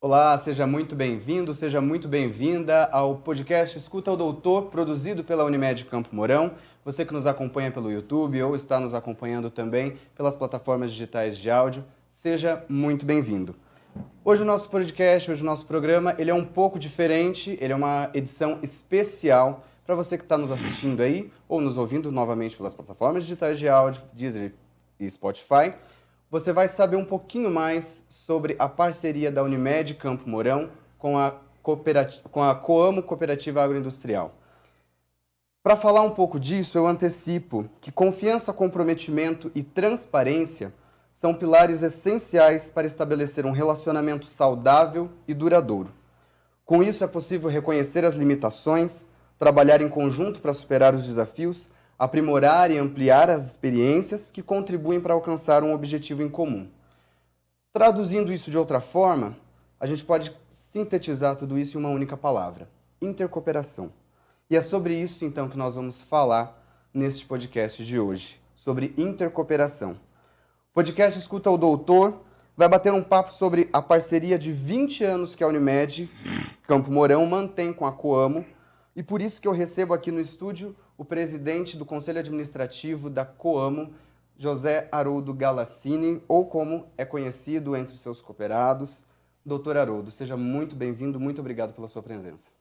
Olá, seja muito bem-vindo, seja muito bem-vinda ao podcast Escuta o Doutor, produzido pela Unimed Campo Mourão. Você que nos acompanha pelo YouTube ou está nos acompanhando também pelas plataformas digitais de áudio, seja muito bem-vindo. Hoje o nosso podcast, hoje o nosso programa, ele é um pouco diferente, ele é uma edição especial para você que está nos assistindo aí ou nos ouvindo novamente pelas plataformas digitais de áudio, Deezer e Spotify. Você vai saber um pouquinho mais sobre a parceria da Unimed Campo Mourão com a Coamo Cooperativa Agroindustrial. Para falar um pouco disso, eu antecipo que confiança, comprometimento e transparência são pilares essenciais para estabelecer um relacionamento saudável e duradouro. Com isso, é possível reconhecer as limitações, trabalhar em conjunto para superar os desafios, aprimorar e ampliar as experiências que contribuem para alcançar um objetivo em comum. Traduzindo isso de outra forma, a gente pode sintetizar tudo isso em uma única palavra: intercooperação. E é sobre isso, então, que nós vamos falar neste podcast de hoje, sobre intercooperação. O podcast Escuta o Doutor vai bater um papo sobre a parceria de 20 anos que a Unimed Campo Mourão mantém com a Coamo, e por isso que eu recebo aqui no estúdio o presidente do Conselho Administrativo da Coamo, José Haroldo Galassini, ou como é conhecido entre os seus cooperados, Dr. Haroldo. Seja muito bem-vindo, muito obrigado pela sua presença.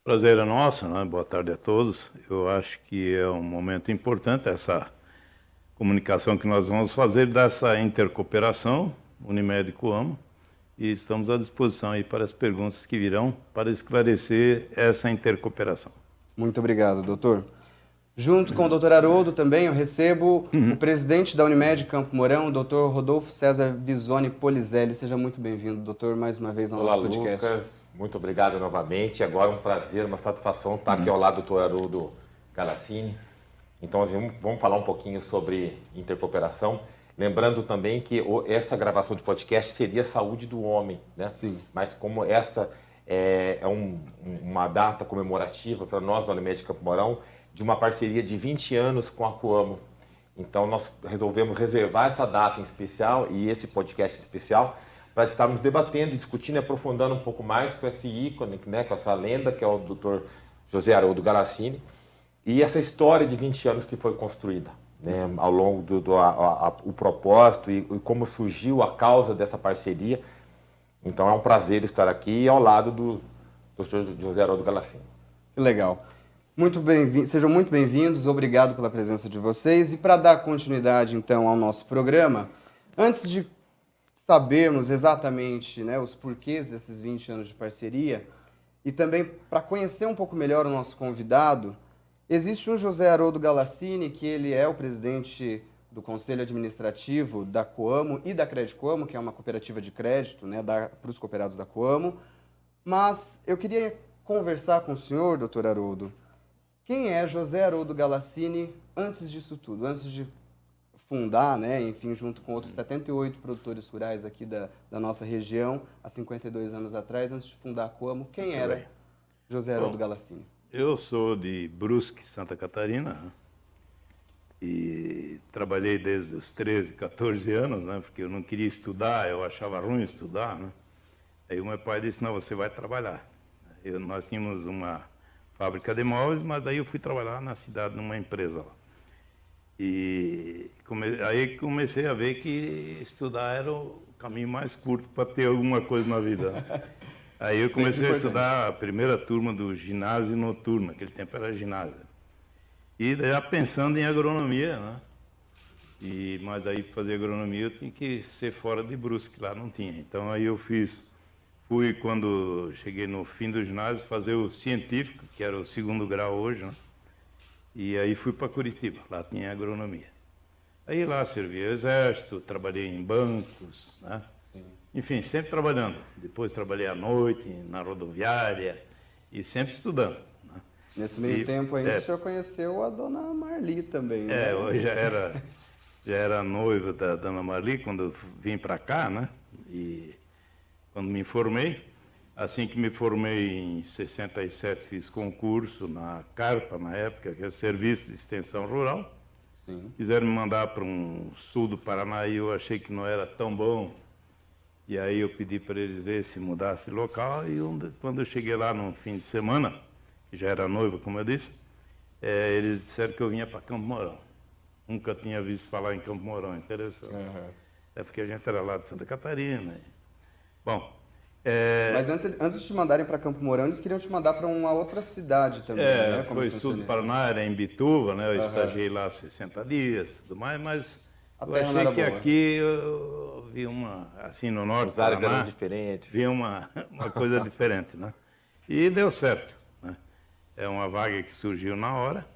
Prazer é nosso, né? Boa tarde a todos. Eu acho que é um momento importante essa comunicação que nós vamos fazer dessa intercooperação Unimed e Coamo, e estamos à disposição aí para as perguntas que virão para esclarecer essa intercooperação. Muito obrigado, doutor. Junto com o Dr. Haroldo também eu recebo o presidente da Unimed Campo Mourão, o Dr. Rodolfo César Visoni Polizelli. Seja muito bem-vindo, doutor, mais uma vez ao nosso podcast. Olá, Lucas. Muito obrigado novamente. Agora é um prazer, uma satisfação estar aqui ao lado do Dr. Haroldo Galassini. Então, vamos falar um pouquinho sobre intercooperação. Lembrando também que essa gravação de podcast seria a saúde do homem, né? Sim. Mas como esta é uma data comemorativa para nós da Unimed Campo Mourão, de uma parceria de 20 anos com a Coamo. Então, nós resolvemos reservar essa data em especial e esse podcast em especial para estarmos debatendo, discutindo e aprofundando um pouco mais com esse ícone, né, com essa lenda que é o Dr. José Haroldo Galassini, e essa história de 20 anos que foi construída, né, ao longo o propósito e como surgiu a causa dessa parceria. Então é um prazer estar aqui ao lado do Dr. José Haroldo Galassini. Que legal. Sejam muito bem-vindos, obrigado pela presença de vocês. E para dar continuidade, então, ao nosso programa, antes de sabermos exatamente, né, os porquês desses 20 anos de parceria, e também para conhecer um pouco melhor o nosso convidado, existe um José Haroldo Galassini, que ele é o presidente do Conselho Administrativo da Coamo e da Crédito Coamo, que é uma cooperativa de crédito, né, para os cooperados da Coamo. Mas eu queria conversar com o senhor, doutor Haroldo. Quem é José Haroldo Galassini antes disso tudo? Antes de fundar, né, enfim, junto com outros 78 produtores rurais aqui da nossa região, há 52 anos atrás, antes de fundar a Coamo, quem era José Haroldo Galassini? Eu sou de Brusque, Santa Catarina, né? E trabalhei desde os 13, 14 anos, né? Porque eu não queria estudar, eu achava ruim estudar, né? Aí o meu pai disse: não, você vai trabalhar. Nós tínhamos uma fábrica de móveis, mas daí eu fui trabalhar na cidade, numa empresa lá. E aí comecei a ver que estudar era o caminho mais curto para ter alguma coisa na vida, né? Aí eu comecei a estudar a primeira turma do ginásio noturno, naquele tempo era ginásio. E já pensando em agronomia, né? Mas aí para fazer agronomia eu tinha que ser fora de Brusque, lá não tinha. Então aí eu fui quando cheguei no fim do ginásio fazer o científico, que era o 2º grau hoje, né? E aí fui para Curitiba, lá tinha agronomia. Aí lá servi o exército, trabalhei em bancos, né? Enfim, sempre trabalhando. Depois trabalhei à noite, na rodoviária, e sempre estudando, né? Nesse meio tempo ainda o senhor conheceu a dona Marli também, né? Eu já era noivo da dona Marli quando eu vim para cá, né? E quando me formei, assim que me formei em 67, fiz concurso na Carpa, na época, que é Serviço de Extensão Rural. Sim. Quiseram me mandar para um sul do Paraná e eu achei que não era tão bom. E aí eu pedi para eles ver se mudasse de local e quando eu cheguei lá num fim de semana, que já era noivo, como eu disse, eles disseram que eu vinha para Campo Mourão. Nunca tinha visto falar em Campo Mourão, interessante. É porque a gente era lá de Santa Catarina. Bom, mas antes de te mandarem para Campo Mourão, eles queriam te mandar para uma outra cidade também, né? Foi Sul do Paraná, era em Bituva, né? Eu estagiei lá 60 dias e tudo mais, mas eu achei que aqui eu vi assim no norte do Paraná, eram diferentes. Vi uma coisa diferente, né? E deu certo, né? É uma vaga que surgiu na hora,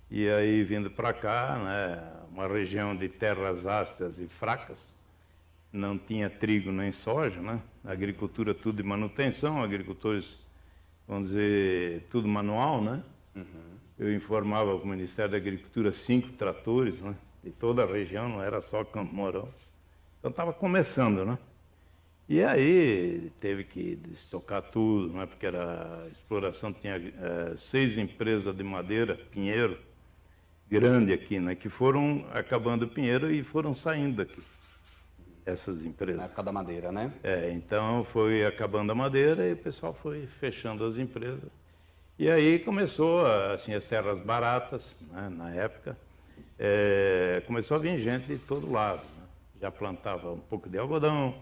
e aí vindo para cá, né? Uma região de terras ácidas e fracas, não tinha trigo nem soja, né? Agricultura tudo de manutenção, agricultores, vamos dizer, tudo manual, né? Eu informava para o Ministério da Agricultura 5 tratores, né? De toda a região, não era só Campo Mourão. Então estava começando, né? E aí teve que estocar tudo, né? Porque a exploração tinha 6 empresas de madeira, pinheiro, grande aqui, né? Que foram acabando o pinheiro e foram saindo daqui. Essas empresas. Na época da madeira, né? Então foi acabando a madeira e o pessoal foi fechando as empresas. E aí começou, assim, as terras baratas, né, na época, começou a vir gente de todo lado, né? Já plantava um pouco de algodão,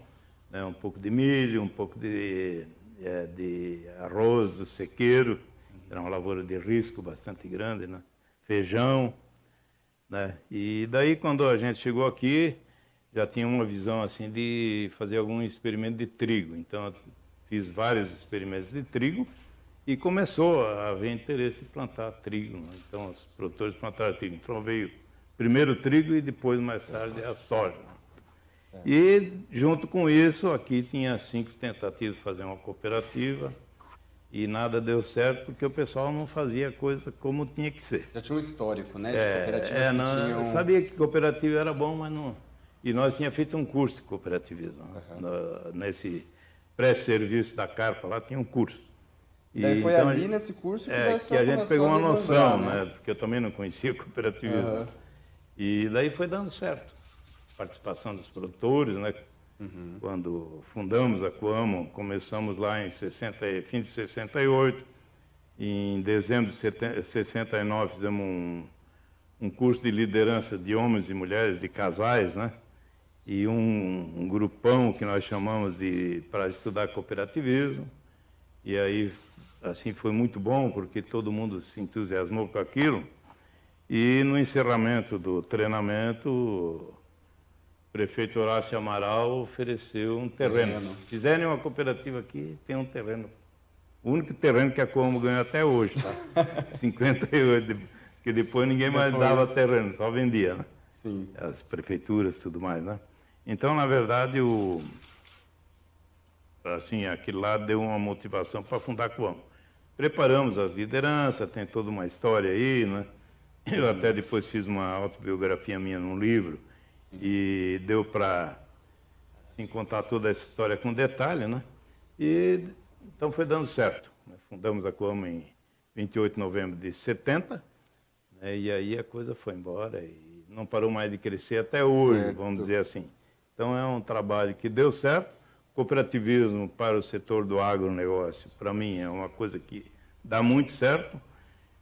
né, um pouco de milho, um pouco de arroz do sequeiro, era uma lavoura de risco bastante grande, né? Feijão, né? E daí quando a gente chegou aqui, já tinha uma visão assim de fazer algum experimento de trigo. Então, eu fiz vários experimentos de trigo e começou a haver interesse de plantar trigo, né? Então, os produtores plantaram trigo. Então, veio primeiro o trigo e depois, mais tarde, a soja. E, junto com isso, aqui tinha 5 tentativas de fazer uma cooperativa e nada deu certo porque o pessoal não fazia a coisa como tinha que ser. Já tinha um histórico, né? De cooperativas Eu sabia que cooperativa era bom, mas não... E nós tínhamos feito um curso de cooperativismo. Nesse pré-serviço da Carpa, lá tinha um curso. E daí foi então, ali nesse curso que a gente pegou uma noção, né? Porque eu também não conhecia cooperativismo. E daí foi dando certo. Participação dos produtores, né? Quando fundamos a Coamo, começamos lá em fim de 68. Em dezembro de 69 fizemos um curso de liderança de homens e mulheres, de casais, né? E um grupão que nós chamamos para estudar cooperativismo. E aí, assim, foi muito bom, porque todo mundo se entusiasmou com aquilo. E no encerramento do treinamento, o prefeito Horácio Amaral ofereceu um terreno. Se fizerem uma cooperativa aqui, tem um terreno. O único terreno que a Coamo ganhou até hoje, tá? 58, porque depois ninguém mais dava terreno, só vendia, né? Sim. As prefeituras e tudo mais, né? Então, na verdade, aquilo lá deu uma motivação para fundar a Coamo. Preparamos as lideranças, tem toda uma história aí, né? Eu até depois fiz uma autobiografia minha num livro e deu para assim, contar toda essa história com detalhe, né? E então foi dando certo. Fundamos a Coamo em 28 de novembro de 70, né? E aí a coisa foi embora e não parou mais de crescer até hoje, vamos dizer assim. Então é um trabalho que deu certo. Cooperativismo para o setor do agronegócio, para mim, é uma coisa que dá muito certo.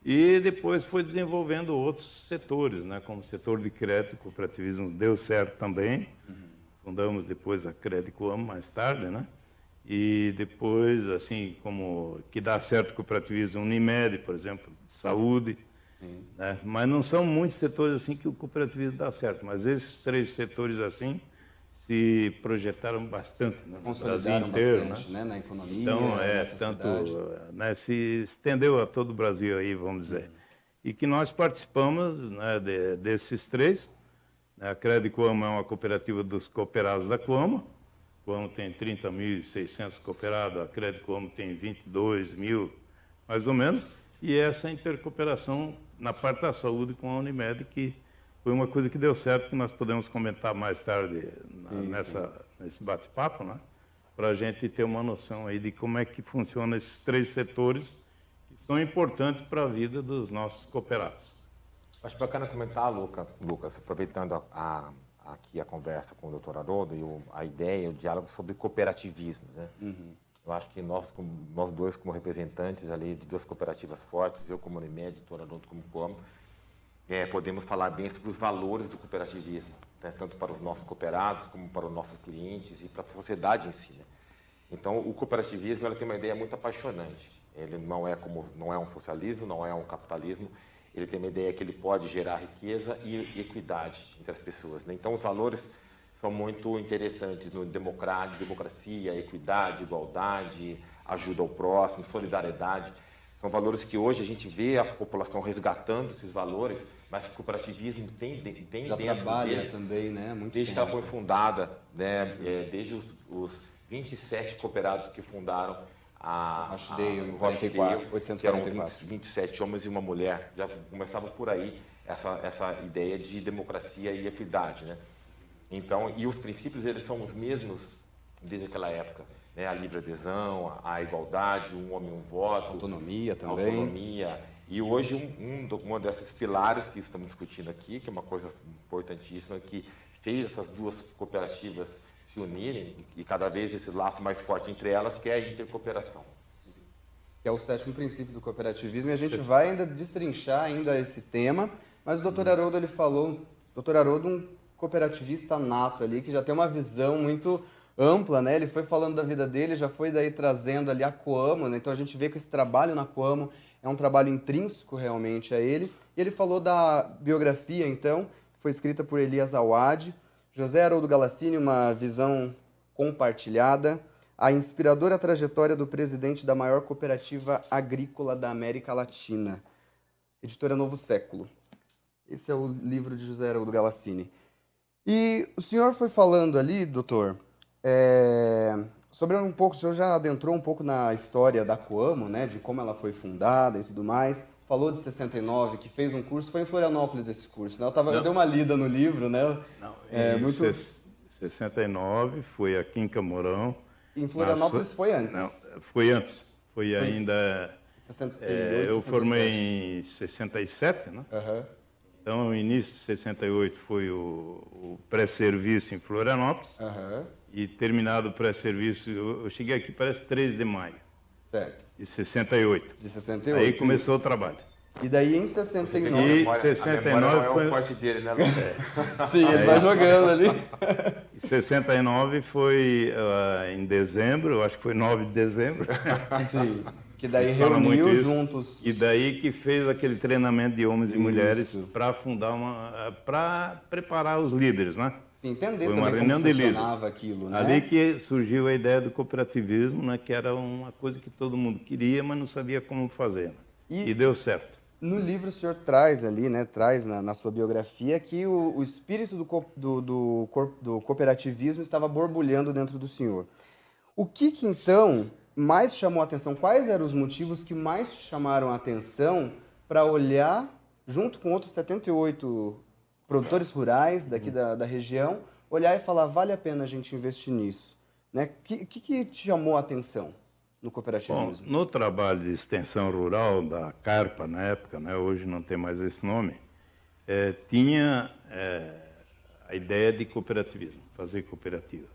E depois foi desenvolvendo outros setores, né? Como o setor de crédito, cooperativismo deu certo também. Fundamos depois a Crédito Coamo mais tarde, né? E depois, assim, como que dá certo o cooperativismo, Unimed, por exemplo, saúde, né? Mas não são muitos setores assim que o cooperativismo dá certo, mas esses 3 setores assim se projetaram bastante, né? No Brasil inteiro, bastante, né? Na economia, então, na tanto, sociedade. se estendeu a todo o Brasil aí, vamos dizer. E que nós participamos, né, desses 3. A Crédito Coamo é uma cooperativa dos cooperados da Coamo. A Coamo tem 30.600 cooperados, a Crédito Coamo tem 22 mil, mais ou menos. E essa intercooperação na parte da saúde com a Unimed, que foi uma coisa que deu certo, que nós podemos comentar mais tarde nesse bate-papo, né? Para a gente ter uma noção aí de como é que funcionam esses 3 setores que são importantes para a vida dos nossos cooperados. Acho bacana comentar, Lucas, aproveitando a aqui a conversa com o Dr. Haroldo e a ideia, o diálogo sobre cooperativismo, né? Eu acho que nós dois como representantes ali de duas cooperativas fortes, eu como Unimed, o Dr. Haroldo como Coamo, podemos falar bem sobre os valores do cooperativismo, né? Tanto para os nossos cooperados como para os nossos clientes e para a sociedade em si, né? Então, o cooperativismo tem uma ideia muito apaixonante. Ele não é um socialismo, não é um capitalismo. Ele tem uma ideia que ele pode gerar riqueza e equidade entre as pessoas, né? Então, os valores são muito interessantes no democracia, equidade, igualdade, ajuda ao próximo, solidariedade. São valores que hoje a gente vê a população resgatando esses valores, mas o cooperativismo tem Já dentro trabalha dele, também, né? Muito desde que tempo. ela foi fundada, né? Desde os 27 cooperados que fundaram o Rochdale, 844. que eram 27 homens e uma mulher. Já começava por aí essa ideia de democracia e equidade, né? Então, e os princípios eles são os mesmos desde aquela época, né? A livre adesão, a igualdade, um homem um voto, Autonomia também. Autonomia. E hoje uma desses pilares que estamos discutindo aqui, que é uma coisa importantíssima, que fez essas duas cooperativas se unirem e cada vez esse laço mais forte entre elas, que é a intercooperação. Que é o 7º princípio do cooperativismo, e a gente vai ainda destrinchar ainda esse tema, mas o Dr. Haroldo, ele falou, Dr. Haroldo, um cooperativista nato ali, que já tem uma visão muito ampla, né? Ele foi falando da vida dele, já foi daí trazendo ali a Coamo, né? Então a gente vê que esse trabalho na Coamo é um trabalho intrínseco realmente a ele, e ele falou da biografia, então, que foi escrita por Elias Awad, José Haroldo Galassini, uma visão compartilhada, a inspiradora trajetória do presidente da maior cooperativa agrícola da América Latina, editora Novo Século. Esse é o livro de José Haroldo Galassini. E o senhor foi falando ali, doutor, sobre um pouco, o senhor já adentrou um pouco na história da Coamo, né, de como ela foi fundada e tudo mais. Falou de 69, que fez um curso, foi em Florianópolis esse curso, né? Eu dei uma lida no livro, né? Não, muito... 69 foi aqui em Camorão. Em Florianópolis foi antes. Não, foi antes. Foi ainda... 68, eu 67. formei em 67, né? Uhum. Então, o início de 68 foi o pré-serviço em Florianópolis. Uhum. E terminado o pré-serviço, eu cheguei aqui parece 13 de maio. Certo. De 68. De 68. Aí começou o trabalho. E daí em 69... E 69 foi o forte dele, né, Luiz? Sim, ele vai jogando ali. Em 69 foi em dezembro, eu acho que foi 9 de dezembro. Sim, que daí Fala muito reuniu isso. juntos... E daí que fez aquele treinamento de homens e mulheres para fundar para preparar os líderes, né? Sim, entender Foi uma também reunião como de líderes. funcionava aquilo, né? Ali que surgiu a ideia do cooperativismo, né? Que era uma coisa que todo mundo queria, mas não sabia como fazer. Né? E deu certo. No livro o senhor traz ali, né, traz na sua biografia que o espírito do cooperativismo estava borbulhando dentro do senhor. O que então mais chamou a atenção? Quais eram os motivos que mais chamaram a atenção para olhar, junto com outros 78 produtores rurais daqui da região, olhar e falar, vale a pena a gente investir nisso? Né? Que te chamou a atenção no cooperativismo? Bom, no trabalho de extensão rural da Carpa, na época, né, hoje não tem mais esse nome, tinha a ideia de cooperativismo, fazer cooperativa.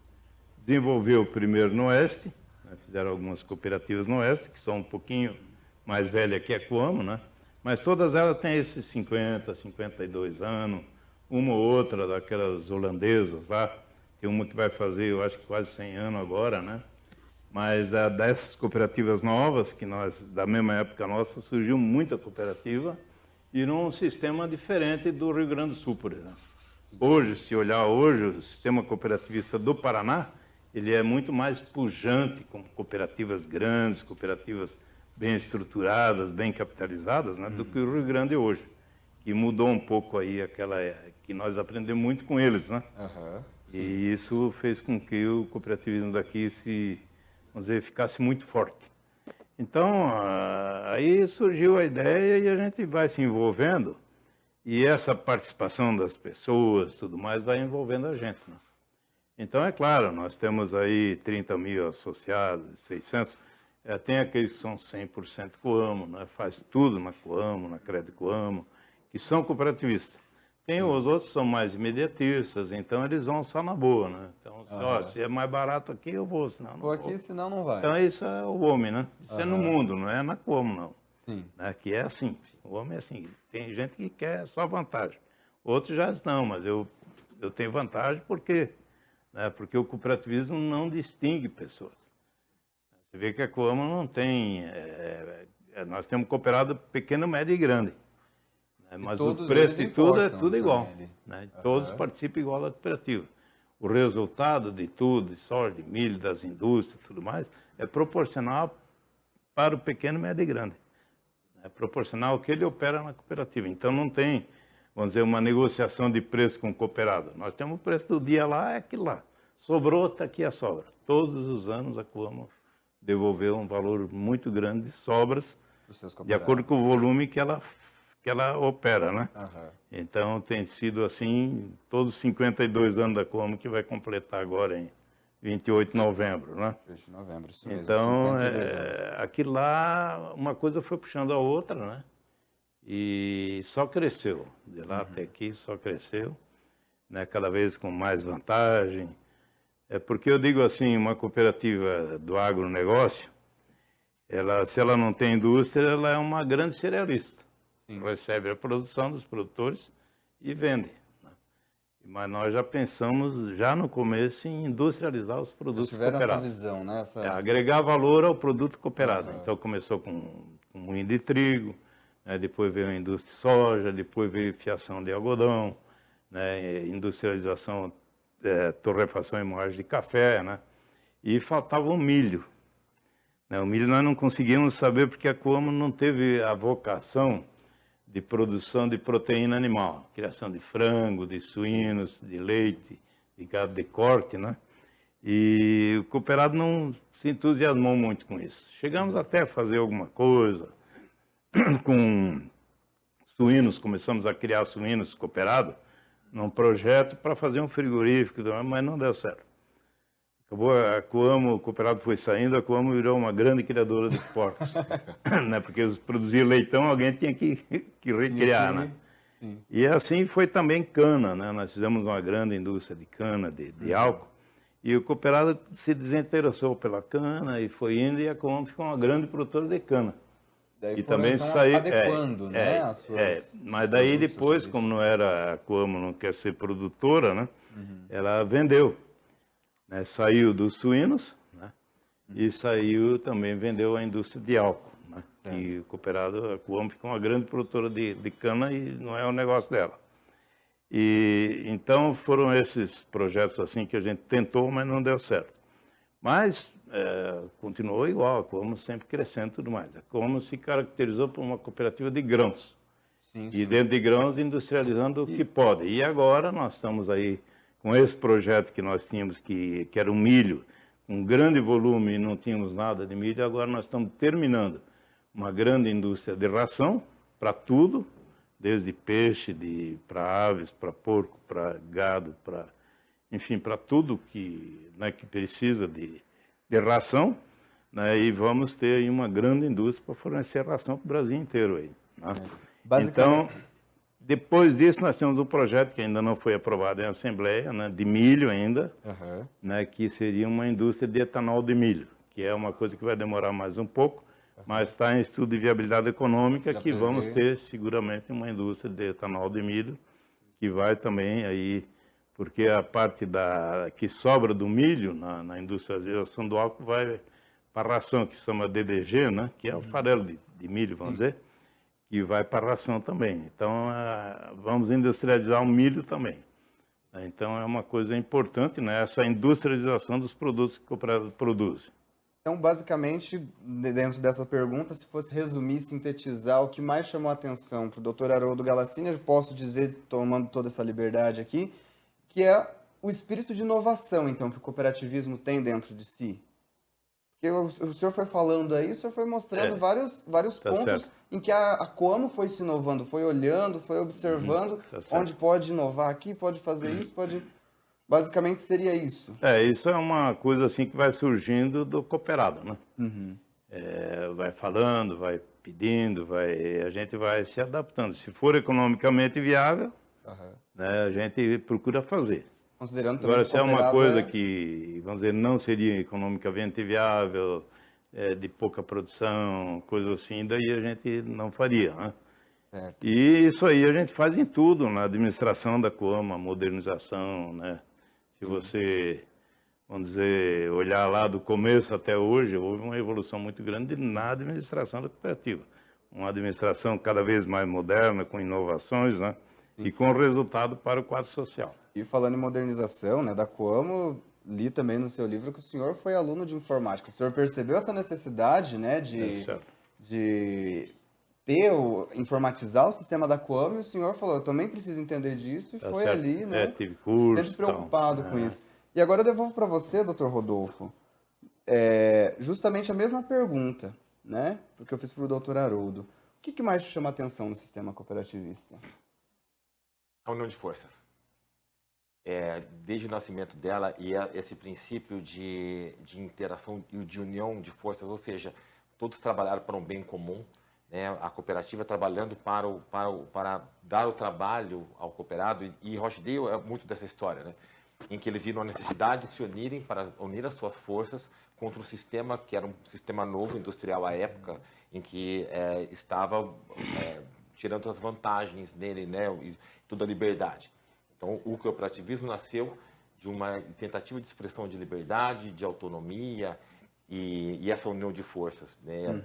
Desenvolveu primeiro no Oeste, né, fizeram algumas cooperativas no Oeste, que são um pouquinho mais velhas que a Coamo, né, mas todas elas têm esses 50, 52 anos, uma ou outra daquelas holandesas lá, tem uma que vai fazer, eu acho que quase 100 anos agora, né? Mas dessas cooperativas novas, que da mesma época nossa, surgiu muita cooperativa e num sistema diferente do Rio Grande do Sul, por exemplo. Hoje, se olhar hoje, o sistema cooperativista do Paraná, ele é muito mais pujante, com cooperativas grandes, cooperativas bem estruturadas, bem capitalizadas, né, do que o Rio Grande hoje, que mudou um pouco aí que nós aprendemos muito com eles, né? Uhum, e isso fez com que o cooperativismo daqui vamos dizer, ficasse muito forte. Então, aí surgiu a ideia e a gente vai se envolvendo e essa participação das pessoas, tudo mais, vai envolvendo a gente, né? Então, é claro, nós temos aí 30 mil associados, 600, tem aqueles que são 100% Coamo, né? Faz tudo na Coamo, na Crédito Coamo, que são cooperativistas. Tem os outros que são mais imediatistas, então eles vão só na boa, né? Então, se é mais barato aqui, eu vou, senão não Vou aqui, senão não vai. Então, isso é o homem, né? Isso é no mundo, não é na Como, não. Sim. Aqui é assim, o homem é assim. Tem gente que quer só vantagem. Outros já não, mas eu tenho vantagem porque o cooperativismo não distingue pessoas. Você vê que a Coamo não tem... nós temos cooperado pequeno, médio e grande. Mas o preço de tudo é tudo igual. Todos participam igual da cooperativa. O resultado de tudo, de soja, de milho, das indústrias e tudo mais, é proporcional para o pequeno, médio e grande. É proporcional ao que ele opera na cooperativa. Então não tem, vamos dizer, uma negociação de preço com o cooperado. Nós temos o preço do dia lá, é aquilo lá. Sobrou, está aqui a sobra. Todos os anos a Coamo devolveu um valor muito grande de sobras, de acordo com o volume que ela opera, né? Então tem sido assim, todos os 52 anos da Coamo, que vai completar agora em 28 de novembro, né? 28 de novembro, isso mesmo. Então, aquilo lá, uma coisa foi puxando a outra, né? E só cresceu. De lá até aqui, só cresceu, né? Cada vez com mais vantagem. É porque eu digo assim, uma cooperativa do agronegócio, se ela não tem indústria, ela é uma grande cerealista. Recebe a produção dos produtores e vende. Mas nós já pensamos, já no começo, em industrializar os produtos cooperados. Tiveram essa visão, né? Agregar valor ao produto cooperado. Então, começou com moinho de trigo, depois veio a indústria de soja, depois veio fiação de algodão, industrialização, torrefação e moagem de café, né? E faltava o milho. O milho nós não conseguimos saber porque a Coamo não teve a vocação de produção de proteína animal, criação de frango, de suínos, de leite, de gado de corte, né? E o cooperado não se entusiasmou muito com isso. Chegamos até a fazer alguma coisa com suínos, começamos a criar suínos cooperados num projeto para fazer um frigorífico, mas não deu certo. Acabou a Coamo, o cooperado foi saindo, a Coamo virou uma grande criadora de porcos, né? Porque produzir leitão, alguém tinha que recriar, né? Sim. E assim foi também cana, né? Nós fizemos uma grande indústria de cana, de álcool, e o cooperado se desinteressou pela cana e foi indo, e a Coamo ficou uma grande produtora de cana. Daí e também então, saiu adequando, né? As suas, mas daí depois, como não era a Coamo, não quer ser produtora, né? Ela vendeu. Saiu dos suínos, né? E saiu também, vendeu a indústria de álcool, né? Que o cooperado, a Coamo ficou uma grande produtora de cana e não é o negócio dela. E então foram esses projetos assim que a gente tentou, mas não deu certo. Mas continuou igual, a Coamo sempre crescendo e tudo mais. A Coamo se caracterizou por uma cooperativa de grãos. E dentro de grãos, industrializando o que pode. E agora nós estamos aí com esse projeto que nós tínhamos, que era um milho, um grande volume e não tínhamos nada de milho, agora nós estamos terminando uma grande indústria de ração para tudo, desde peixe, para aves, para porco, para gado, enfim, para tudo que precisa de ração, né? E vamos ter aí uma grande indústria para fornecer ração para o Brasil inteiro aí, né? Então, depois disso, nós temos um projeto que ainda não foi aprovado em Assembleia, né, de milho ainda, né, que seria uma indústria de etanol de milho, que é uma coisa que vai demorar mais um pouco, mas está em estudo de viabilidade econômica, que vamos ter seguramente uma indústria de etanol de milho, que vai também aí, porque a parte que sobra do milho na industrialização do álcool vai para a ração, que se chama DDG, né, que é o farelo de milho, vamos dizer, e vai para a ração também. Então, vamos industrializar o milho também. Então, é uma coisa importante, né? Essa industrialização dos produtos que o cooperado produz. Então, basicamente, dentro dessa pergunta, se fosse resumir, sintetizar, o que mais chamou a atenção para o Dr. Haroldo Galassini, eu posso dizer, tomando toda essa liberdade aqui, que é o espírito de inovação, então, que o cooperativismo tem dentro de si. Porque o senhor foi falando aí, o senhor foi mostrando vários pontos certo. Em que a Coamo foi se inovando, foi olhando, foi observando onde pode inovar aqui, pode fazer isso, pode... Basicamente seria isso. Isso é uma coisa assim que vai surgindo do cooperado, né? Vai falando, vai pedindo, a gente vai se adaptando. Se for economicamente viável, né, a gente procura fazer. Considerando também Agora, que se é uma coisa que, vamos dizer, não seria economicamente viável, de pouca produção, coisa assim, daí a gente não faria, né? Certo. E isso aí a gente faz em tudo, na administração da Coama, modernização, né? Se você, vamos dizer, olhar lá do começo até hoje, houve uma evolução muito grande na administração da cooperativa. Uma administração cada vez mais moderna, com inovações, né? E com resultado para o quadro social. E falando em modernização, né, da Coamo, li também no seu livro que o senhor foi aluno de informática. O senhor percebeu essa necessidade, né, Certo. de informatizar o sistema da Coamo, e o senhor falou, eu também preciso entender disso, e Tá foi certo. ali, né, Tive curso, sempre preocupado tal. com isso. E agora eu devolvo para você, doutor Rodolfo, justamente a mesma pergunta, né, porque eu fiz para o doutor Haroldo. O que mais te chama a atenção no sistema cooperativista? A união de forças. Desde o nascimento dela, e esse princípio de interação e de união de forças, ou seja, todos trabalharam para um bem comum, né? A cooperativa trabalhando para dar o trabalho ao cooperado, e Rochdale é muito dessa história, né? Em que eles viram a necessidade de se unirem para unir as suas forças contra um sistema que era um sistema novo, industrial à época, em que estava tirando as vantagens dele, né? E toda a liberdade. Então, o cooperativismo nasceu de uma tentativa de expressão de liberdade, de autonomia e essa união de forças, né?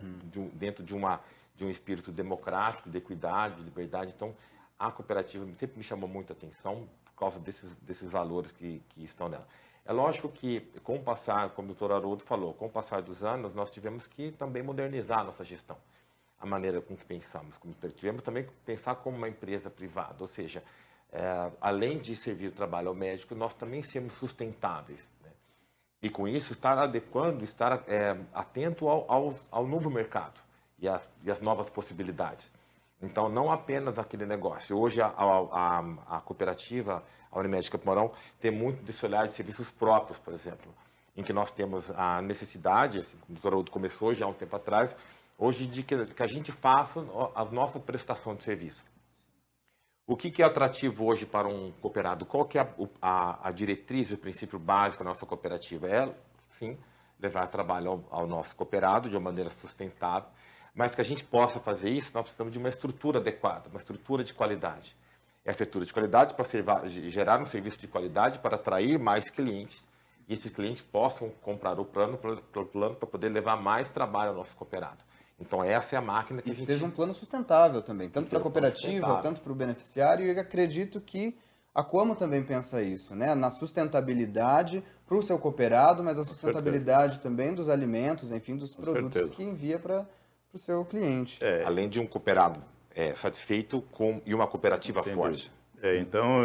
Dentro de um espírito democrático, de equidade, de liberdade. Então, a cooperativa sempre me chamou muita atenção por causa desses valores que estão nela. É lógico que, com o passar, como o doutor Haroldo falou, com o passar dos anos, nós tivemos que também modernizar a nossa gestão, a maneira com que pensamos. Tivemos também que pensar como uma empresa privada, ou seja, além de servir o trabalho ao médico, nós também sermos sustentáveis, né? E com isso estar adequando, estar atento ao novo mercado e às novas possibilidades. Então, não apenas aquele negócio. Hoje, a cooperativa, a Unimed Campo Mourão, tem muito desse olhar de serviços próprios, por exemplo, em que nós temos a necessidade, assim, como o doutor Haroldo começou já há um tempo atrás, hoje de que a gente faça a nossa prestação de serviço. O que é atrativo hoje para um cooperado? Qual que é a diretriz, o princípio básico da nossa cooperativa? Sim, levar trabalho ao nosso cooperado de uma maneira sustentável, mas que a gente possa fazer isso, nós precisamos de uma estrutura adequada, uma estrutura de qualidade. Essa estrutura de qualidade para gerar um serviço de qualidade para atrair mais clientes, e esses clientes possam comprar o plano para poder levar mais trabalho ao nosso cooperado. Então, essa é a máquina que a gente... seja um plano sustentável também, tanto para a cooperativa, tanto para o beneficiário, e eu acredito que a Coamo também pensa isso, né? Na sustentabilidade para o seu cooperado, mas a sustentabilidade também dos alimentos, enfim, dos produtos que envia para o seu cliente. Além de um cooperado satisfeito e uma cooperativa forte. Então,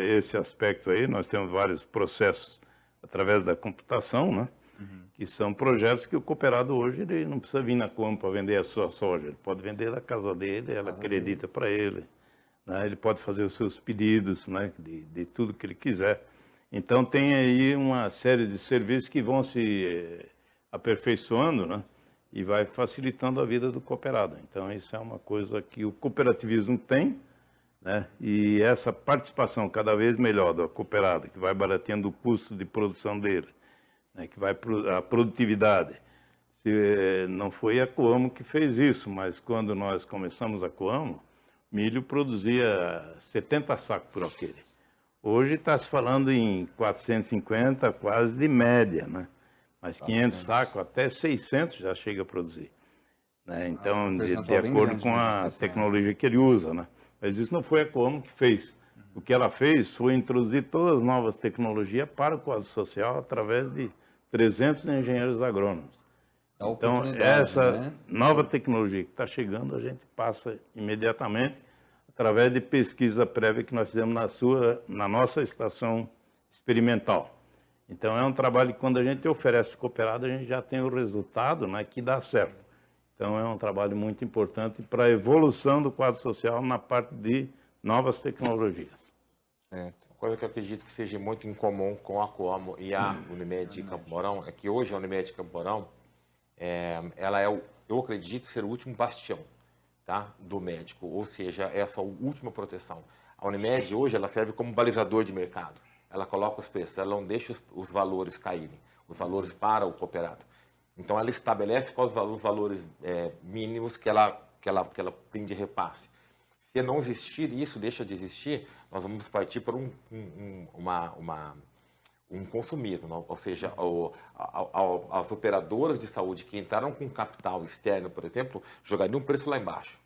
esse aspecto aí, nós temos vários processos através da computação, né? Que são projetos que o cooperado hoje ele não precisa vir na Coamo para vender a sua soja, ele pode vender na casa dele, ela acredita para ele, né? Ele pode fazer os seus pedidos, né? de tudo que ele quiser. Então tem aí uma série de serviços que vão se aperfeiçoando, né? E vai facilitando a vida do cooperado. Então isso é uma coisa que o cooperativismo tem, né? E essa participação cada vez melhor do cooperado, que vai barateando o custo de produção dele, que vai a produtividade. Não foi a Coamo que fez isso, mas quando nós começamos a Coamo, milho produzia 70 sacos por aquele. Hoje está se falando em 450, quase de média, né? Mas 500 sacos, até 600 já chega a produzir, né? Então, de acordo com a tecnologia que ele usa, né? Mas isso não foi a Coamo que fez. O que ela fez foi introduzir todas as novas tecnologias para o quadro social através de 300 engenheiros agrônomos. Então, essa nova tecnologia que está chegando, a gente passa imediatamente através de pesquisa prévia que nós fizemos na nossa estação experimental. Então, é um trabalho que, quando a gente oferece para o cooperado, a gente já tem o resultado, né, que dá certo. Então, é um trabalho muito importante para a evolução do quadro social na parte de novas tecnologias. Uma coisa que eu acredito que seja muito em comum com a Coamo e a Unimed Campo Mourão é que hoje a Unimed Campo Mourão, ela eu acredito ser o último bastião tá, do médico, ou seja, é a sua última proteção. A Unimed hoje ela serve como balizador de mercado. Ela coloca os preços, ela não deixa os valores caírem, os valores para o cooperado. Então ela estabelece quais os valores mínimos que ela tem de repasse. Se não existir isso, deixa de existir, nós vamos partir para um consumismo, não? Ou seja, as operadoras de saúde que entraram com capital externo, por exemplo, jogariam o preço lá embaixo.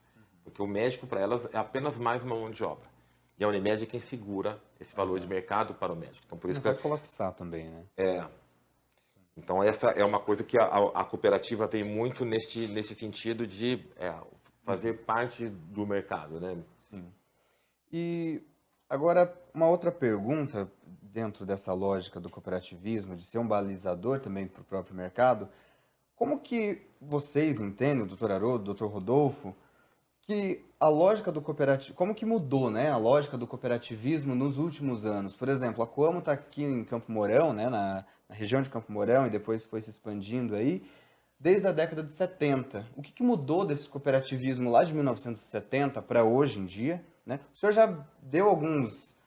Porque o médico, para elas, é apenas mais uma mão de obra. E a Unimed é quem segura esse valor de mercado para o médico. Então, por isso não faz colapsar também, né? Então, essa é uma coisa que a cooperativa vem muito nesse sentido de fazer parte do mercado, né? Sim. E agora, uma outra pergunta, dentro dessa lógica do cooperativismo, de ser um balizador também para o próprio mercado, como que vocês entendem, o doutor Haroldo, o doutor Rodolfo, que a lógica do cooperativismo, como que mudou, né, a lógica do cooperativismo nos últimos anos? Por exemplo, a Coamo está aqui em Campo Mourão, né, na região de Campo Mourão, e depois foi se expandindo aí, desde a década de 70. O que mudou desse cooperativismo lá de 1970 para hoje em dia, né? O senhor já deu alguns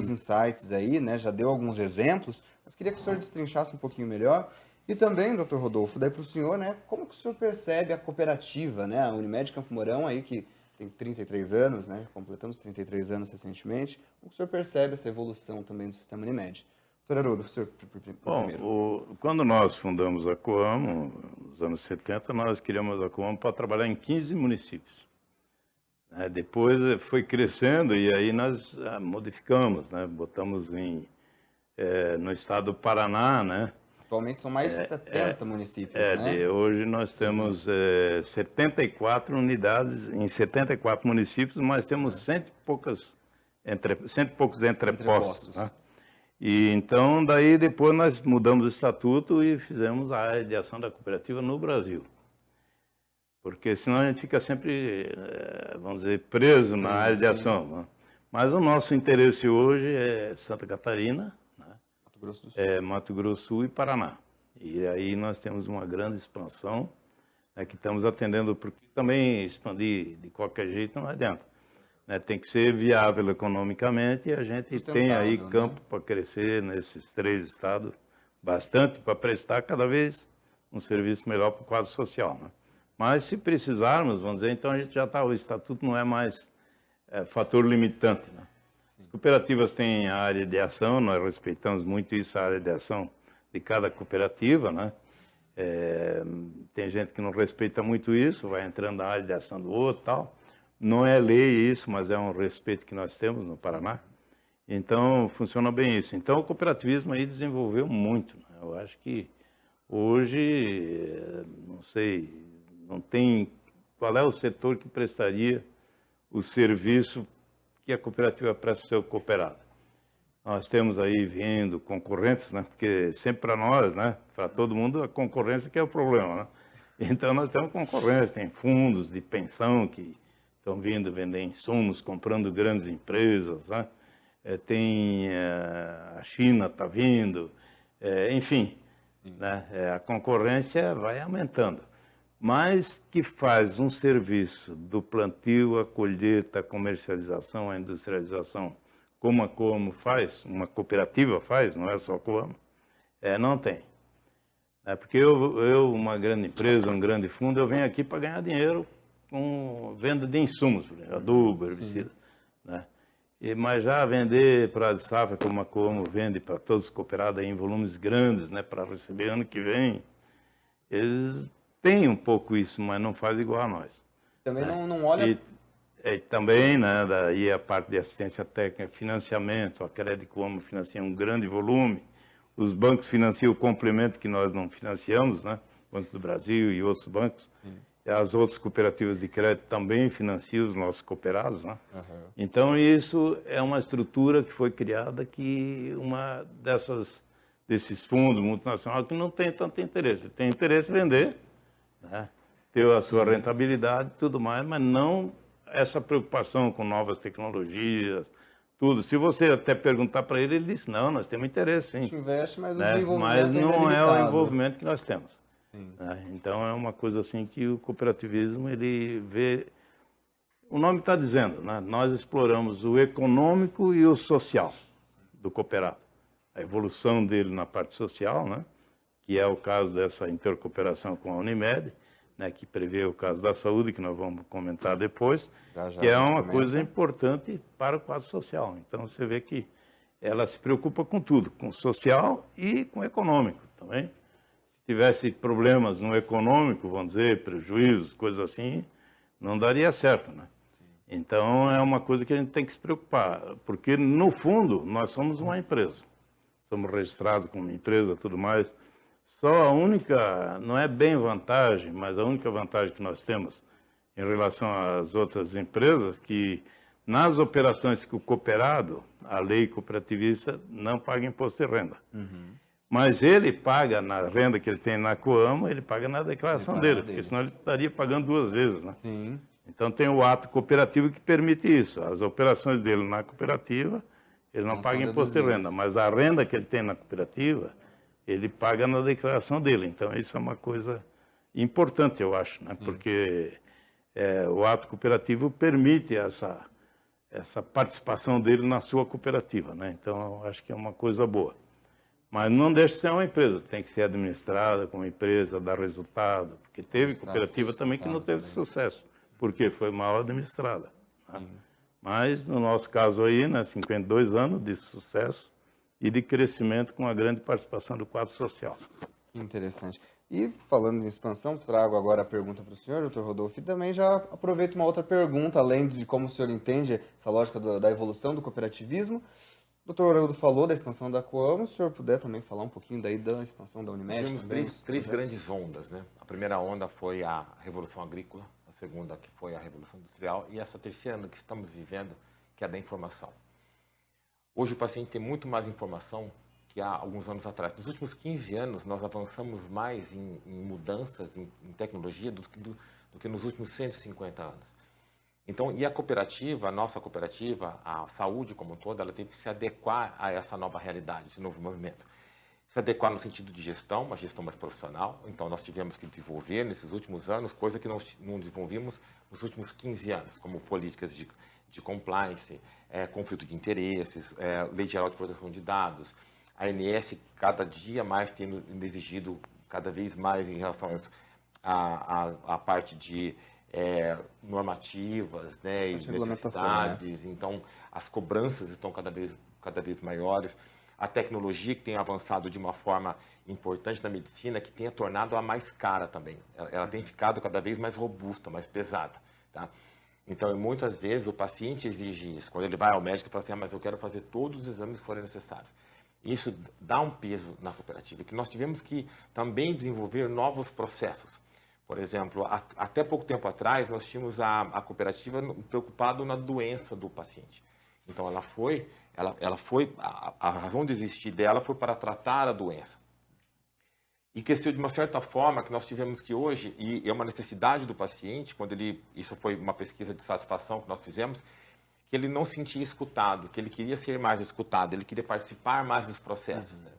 insights aí, né, já deu alguns exemplos, mas queria que o senhor destrinchasse um pouquinho melhor. E também, doutor Rodolfo, daí para o senhor, né, como que o senhor percebe a cooperativa, né, a Unimed Campo Mourão aí, que tem 33 anos, né, completamos 33 anos recentemente, como que o senhor percebe essa evolução também do sistema Unimed? Doutor Haroldo, o senhor primeiro. Bom, quando nós fundamos a Coamo, nos anos 70, nós criamos a Coamo para trabalhar em 15 municípios. Depois foi crescendo e aí nós modificamos, né, botamos no estado do Paraná, né. Atualmente são mais de 70 municípios, né? Hoje nós temos 74 unidades em 74 municípios, mas temos cento e poucos entrepostos, né? E então, daí depois nós mudamos o estatuto e fizemos a área de ação da cooperativa no Brasil. Porque senão a gente fica sempre, vamos dizer, preso na área de ação, né? Mas o nosso interesse hoje é Santa Catarina, Mato Grosso do Sul e Paraná. E aí nós temos uma grande expansão, né, que estamos atendendo, porque também expandir de qualquer jeito não adianta. Né, tem que ser viável economicamente e a gente tem aí campo, né, para crescer nesses 3 estados, bastante, para prestar cada vez um serviço melhor para o quadro social. Né? Mas se precisarmos, vamos dizer, então a gente já está, o estatuto não é mais fator limitante. Né? As cooperativas têm a área de ação, nós respeitamos muito isso, a área de ação de cada cooperativa, né? Tem gente que não respeita muito isso, vai entrando na área de ação do outro e tal. Não é lei isso, mas é um respeito que nós temos no Paraná. Então, funciona bem isso. Então, o cooperativismo aí desenvolveu muito. Né? Eu acho que hoje, não sei, não tem qual é o setor que prestaria o serviço que a cooperativa presta ao seu cooperado. Nós temos aí vindo concorrentes, né? Porque sempre para nós, né? Para todo mundo, a concorrência que é o problema, né? Então, nós temos concorrência, tem fundos de pensão que estão vindo vender insumos, comprando grandes empresas, né? Tem a China está vindo, enfim, né? A concorrência vai aumentando. Mas que faz um serviço do plantio, a colheita, a comercialização, a industrialização, como a Coamo faz, uma cooperativa faz, não é só a Coamo, não tem. Porque eu, uma grande empresa, um grande fundo, eu venho aqui para ganhar dinheiro com venda de insumos, por exemplo, adubo, herbicida. Né? Mas já vender para a safra, como a Coamo vende para todos os cooperados em volumes grandes, né, para receber ano que vem, eles têm um pouco isso, mas não faz igual a nós. Também não olha... Também, né, daí a parte de assistência técnica, financiamento, a Crédito Coamo financia um grande volume, os bancos financiam o complemento que nós não financiamos, né, Banco do Brasil e outros bancos, e as outras cooperativas de crédito também financiam os nossos cooperados, né. Então isso é uma estrutura que foi criada que uma desses fundos multinacionais que não tem tanto interesse, tem interesse em vender, né, ter a sua rentabilidade e tudo mais, mas não essa preocupação com novas tecnologias, tudo. Se você até perguntar para ele, ele diz, não, nós temos interesse, sim. A gente investe, mas o né? desenvolvimento mas não é o envolvimento que nós temos. Sim. Né? Então, é uma coisa assim que o cooperativismo, ele vê o nome está dizendo, né? Nós exploramos o econômico e o social do cooperado. A evolução dele na parte social, né? Que é o caso dessa intercooperação com a Unimed, né? Que prevê o caso da saúde, que nós vamos comentar depois, Já que é a gente uma comenta. coisa importante para o quadro social. Então, você vê que ela se preocupa com tudo, com o social e com o econômico também. Se tivesse problemas no econômico, vamos dizer, prejuízos, coisas assim, não daria certo, né? Então, é uma coisa que a gente tem que se preocupar, porque, no fundo, nós somos uma empresa. Somos registrados como empresa, tudo mais. Só a única, não é bem vantagem, mas a única vantagem que nós temos em relação às outras empresas, que nas operações que o cooperado, a lei cooperativista, não paga imposto de renda. Mas ele paga na renda que ele tem na Coamo, ele paga na declaração dele, porque senão ele estaria pagando 2 vezes, né? Sim. Então tem o ato cooperativo que permite isso. As operações dele na cooperativa, ele não paga imposto de renda, mas a renda que ele tem na cooperativa, ele paga na declaração dele. Então isso é uma coisa importante, eu acho, né? Porque o ato cooperativo permite essa participação dele na sua cooperativa, né? Então eu acho que é uma coisa boa. Mas não deixa de ser uma empresa, tem que ser administrada como empresa, dar resultado, porque teve cooperativa também que não teve sucesso, porque foi mal administrada. Né? Mas, no nosso caso aí, né, 52 anos de sucesso e de crescimento com a grande participação do quadro social. Interessante. E falando em expansão, trago agora a pergunta para o senhor, doutor Rodolfo, e também já aproveito uma outra pergunta, além de como o senhor entende essa lógica da evolução do cooperativismo. O doutor Haroldo falou da expansão da Coamo, se o senhor puder também falar um pouquinho daí da expansão da Unimed. Tivemos três grandes ondas, né? A primeira onda foi a Revolução Agrícola, a segunda que foi a Revolução Industrial e essa terceira onda que estamos vivendo, que é a da informação. Hoje o paciente tem muito mais informação que há alguns anos atrás. Nos últimos 15 anos, nós avançamos mais em mudanças, em tecnologia, do que nos últimos 150 anos. Então, e a cooperativa, a nossa cooperativa, a saúde como um todo, ela teve que se adequar a essa nova realidade, esse novo movimento. Se adequar no sentido de gestão, uma gestão mais profissional. Então, nós tivemos que desenvolver, nesses últimos anos, coisa que nós não desenvolvimos nos últimos 15 anos, como políticas de compliance, conflito de interesses, lei geral de proteção de dados. A ANS, cada dia mais, tendo exigido cada vez mais em relação à parte de normativas, né, e necessidades. Então, as cobranças estão cada vez maiores. A tecnologia que tem avançado de uma forma importante na medicina, que tem tornado-a mais cara também. Ela tem ficado cada vez mais robusta, mais pesada. Tá? Então, muitas vezes, o paciente exige isso. Quando ele vai ao médico e fala assim, mas eu quero fazer todos os exames que forem necessários. Isso dá um peso na cooperativa, que nós tivemos que também desenvolver novos processos. Por exemplo, até pouco tempo atrás, nós tínhamos a cooperativa preocupada na doença do paciente. Então, a razão de existir dela foi para tratar a doença. E cresceu de uma certa forma que nós tivemos que hoje, e é uma necessidade do paciente, isso foi uma pesquisa de satisfação que nós fizemos, que ele não se sentia escutado, que ele queria ser mais escutado, ele queria participar mais dos processos. Né?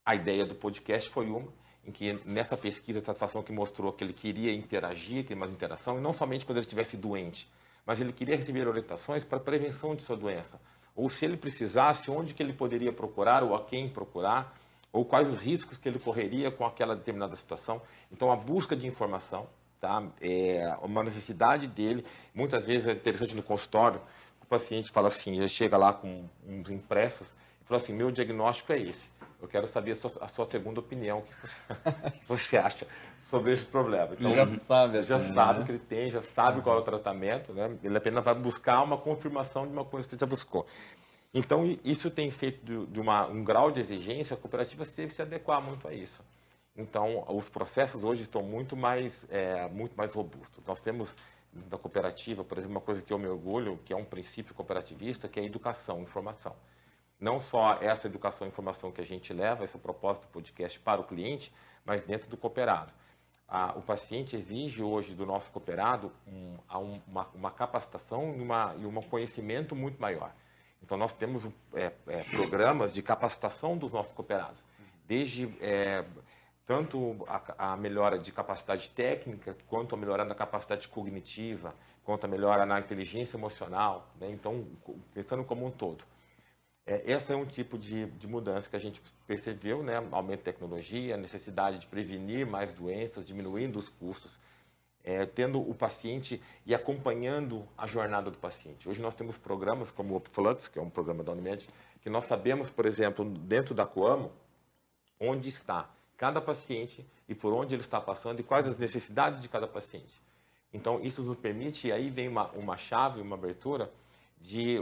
A ideia do podcast foi uma, em que nessa pesquisa de satisfação que mostrou que ele queria interagir, ter mais interação, e não somente quando ele estivesse doente, mas ele queria receber orientações para a prevenção de sua doença. Ou se ele precisasse, onde que ele poderia procurar, ou a quem procurar, ou quais os riscos que ele correria com aquela determinada situação. Então, a busca de informação, tá? É uma necessidade dele. Muitas vezes é interessante no consultório, o paciente fala assim, ele chega lá com uns impressos, e fala assim, meu diagnóstico é esse. Eu quero saber a sua segunda opinião, o que você acha sobre esse problema. Então, já sabe o que ele tem, já sabe qual é o tratamento, né? Ele apenas vai buscar uma confirmação de uma coisa que ele já buscou. Então, isso tem feito de um grau de exigência, a cooperativa teve que se adequar muito a isso. Então, os processos hoje estão muito mais robustos. Nós temos da cooperativa, por exemplo, uma coisa que eu me orgulho, que é um princípio cooperativista, que é a educação, informação. Não só essa educação e informação que a gente leva, esse propósito do podcast para o cliente, mas dentro do cooperado. O paciente exige hoje do nosso cooperado uma capacitação e um conhecimento muito maior. Então, nós temos programas de capacitação dos nossos cooperados, desde tanto a melhora de capacidade técnica, quanto a melhora na capacidade cognitiva, quanto a melhora na inteligência emocional, né? Então, pensando como um todo. Esse é um tipo de mudança que a gente percebeu, né? Aumento de tecnologia, necessidade de prevenir mais doenças, diminuindo os custos, tendo o paciente e acompanhando a jornada do paciente. Hoje nós temos programas como o Flux, que é um programa da Unimed, que nós sabemos, por exemplo, dentro da Coamo, onde está cada paciente e por onde ele está passando e quais as necessidades de cada paciente. Então, isso nos permite, e aí vem uma chave, uma abertura, de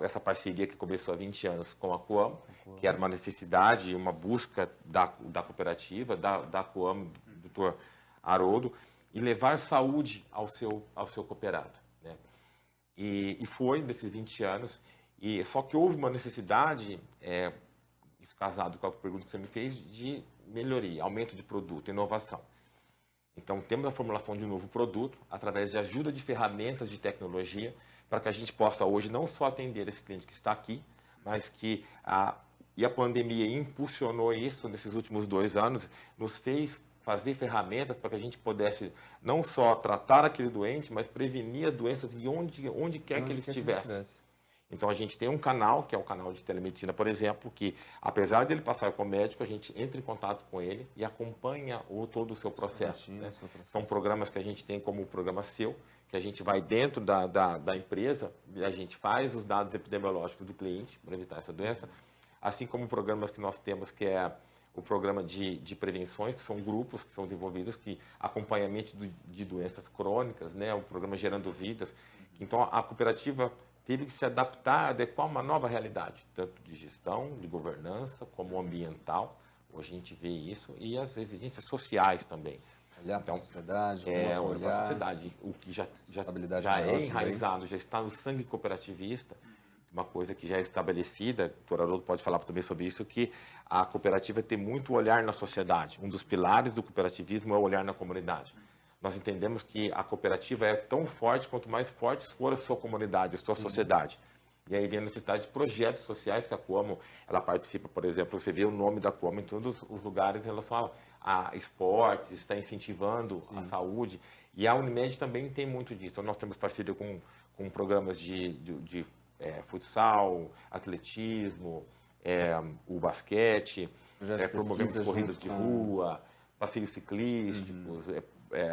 essa parceria que começou há 20 anos com a Coamo, que era uma necessidade, uma busca da cooperativa, da Coamo, do Dr. Haroldo, e levar saúde ao seu cooperado, né? E foi nesses 20 anos, só que houve uma necessidade, isso casado com a pergunta que você me fez, de melhoria, aumento de produto, inovação. Então, temos a formulação de um novo produto, através de ajuda de ferramentas de tecnologia, para que a gente possa hoje não só atender esse cliente que está aqui, mas que a pandemia impulsionou isso nesses últimos 2 anos, nos fez fazer ferramentas para que a gente pudesse não só tratar aquele doente, mas prevenir doenças de onde quer que ele estivesse. Então, a gente tem um canal, que é o canal de telemedicina, por exemplo, que, apesar dele passar com o médico, a gente entra em contato com ele e acompanha todo o seu processo, né? São programas que a gente tem como o programa Seu, que a gente vai dentro da empresa e a gente faz os dados epidemiológicos do cliente para evitar essa doença, assim como programas que nós temos, que é o programa de prevenções, que são grupos que são desenvolvidos, que acompanhamento de doenças crônicas, né? O programa Gerando Vidas. Então, a cooperativa teve que se adaptar, adequar a uma nova realidade, tanto de gestão, de governança, como ambiental. Hoje a gente vê isso, e as exigências sociais também. Olhar para a sociedade, olhar para a sociedade, o que já é enraizado, já está no sangue cooperativista, uma coisa que já é estabelecida, o Dr. Haroldo pode falar também sobre isso, que a cooperativa tem muito olhar na sociedade. Um dos pilares do cooperativismo é o olhar na comunidade. Nós entendemos que a cooperativa é tão forte quanto mais forte for a sua comunidade, a sua sociedade. E aí vem a necessidade de projetos sociais que a Coamo, ela participa, por exemplo, você vê o nome da Coamo em todos os lugares em relação a esportes, está incentivando a saúde. E a Unimed também tem muito disso. Então, nós temos parceria com programas de futsal, atletismo, o basquete, promovemos corridas de rua, passeios ciclísticos,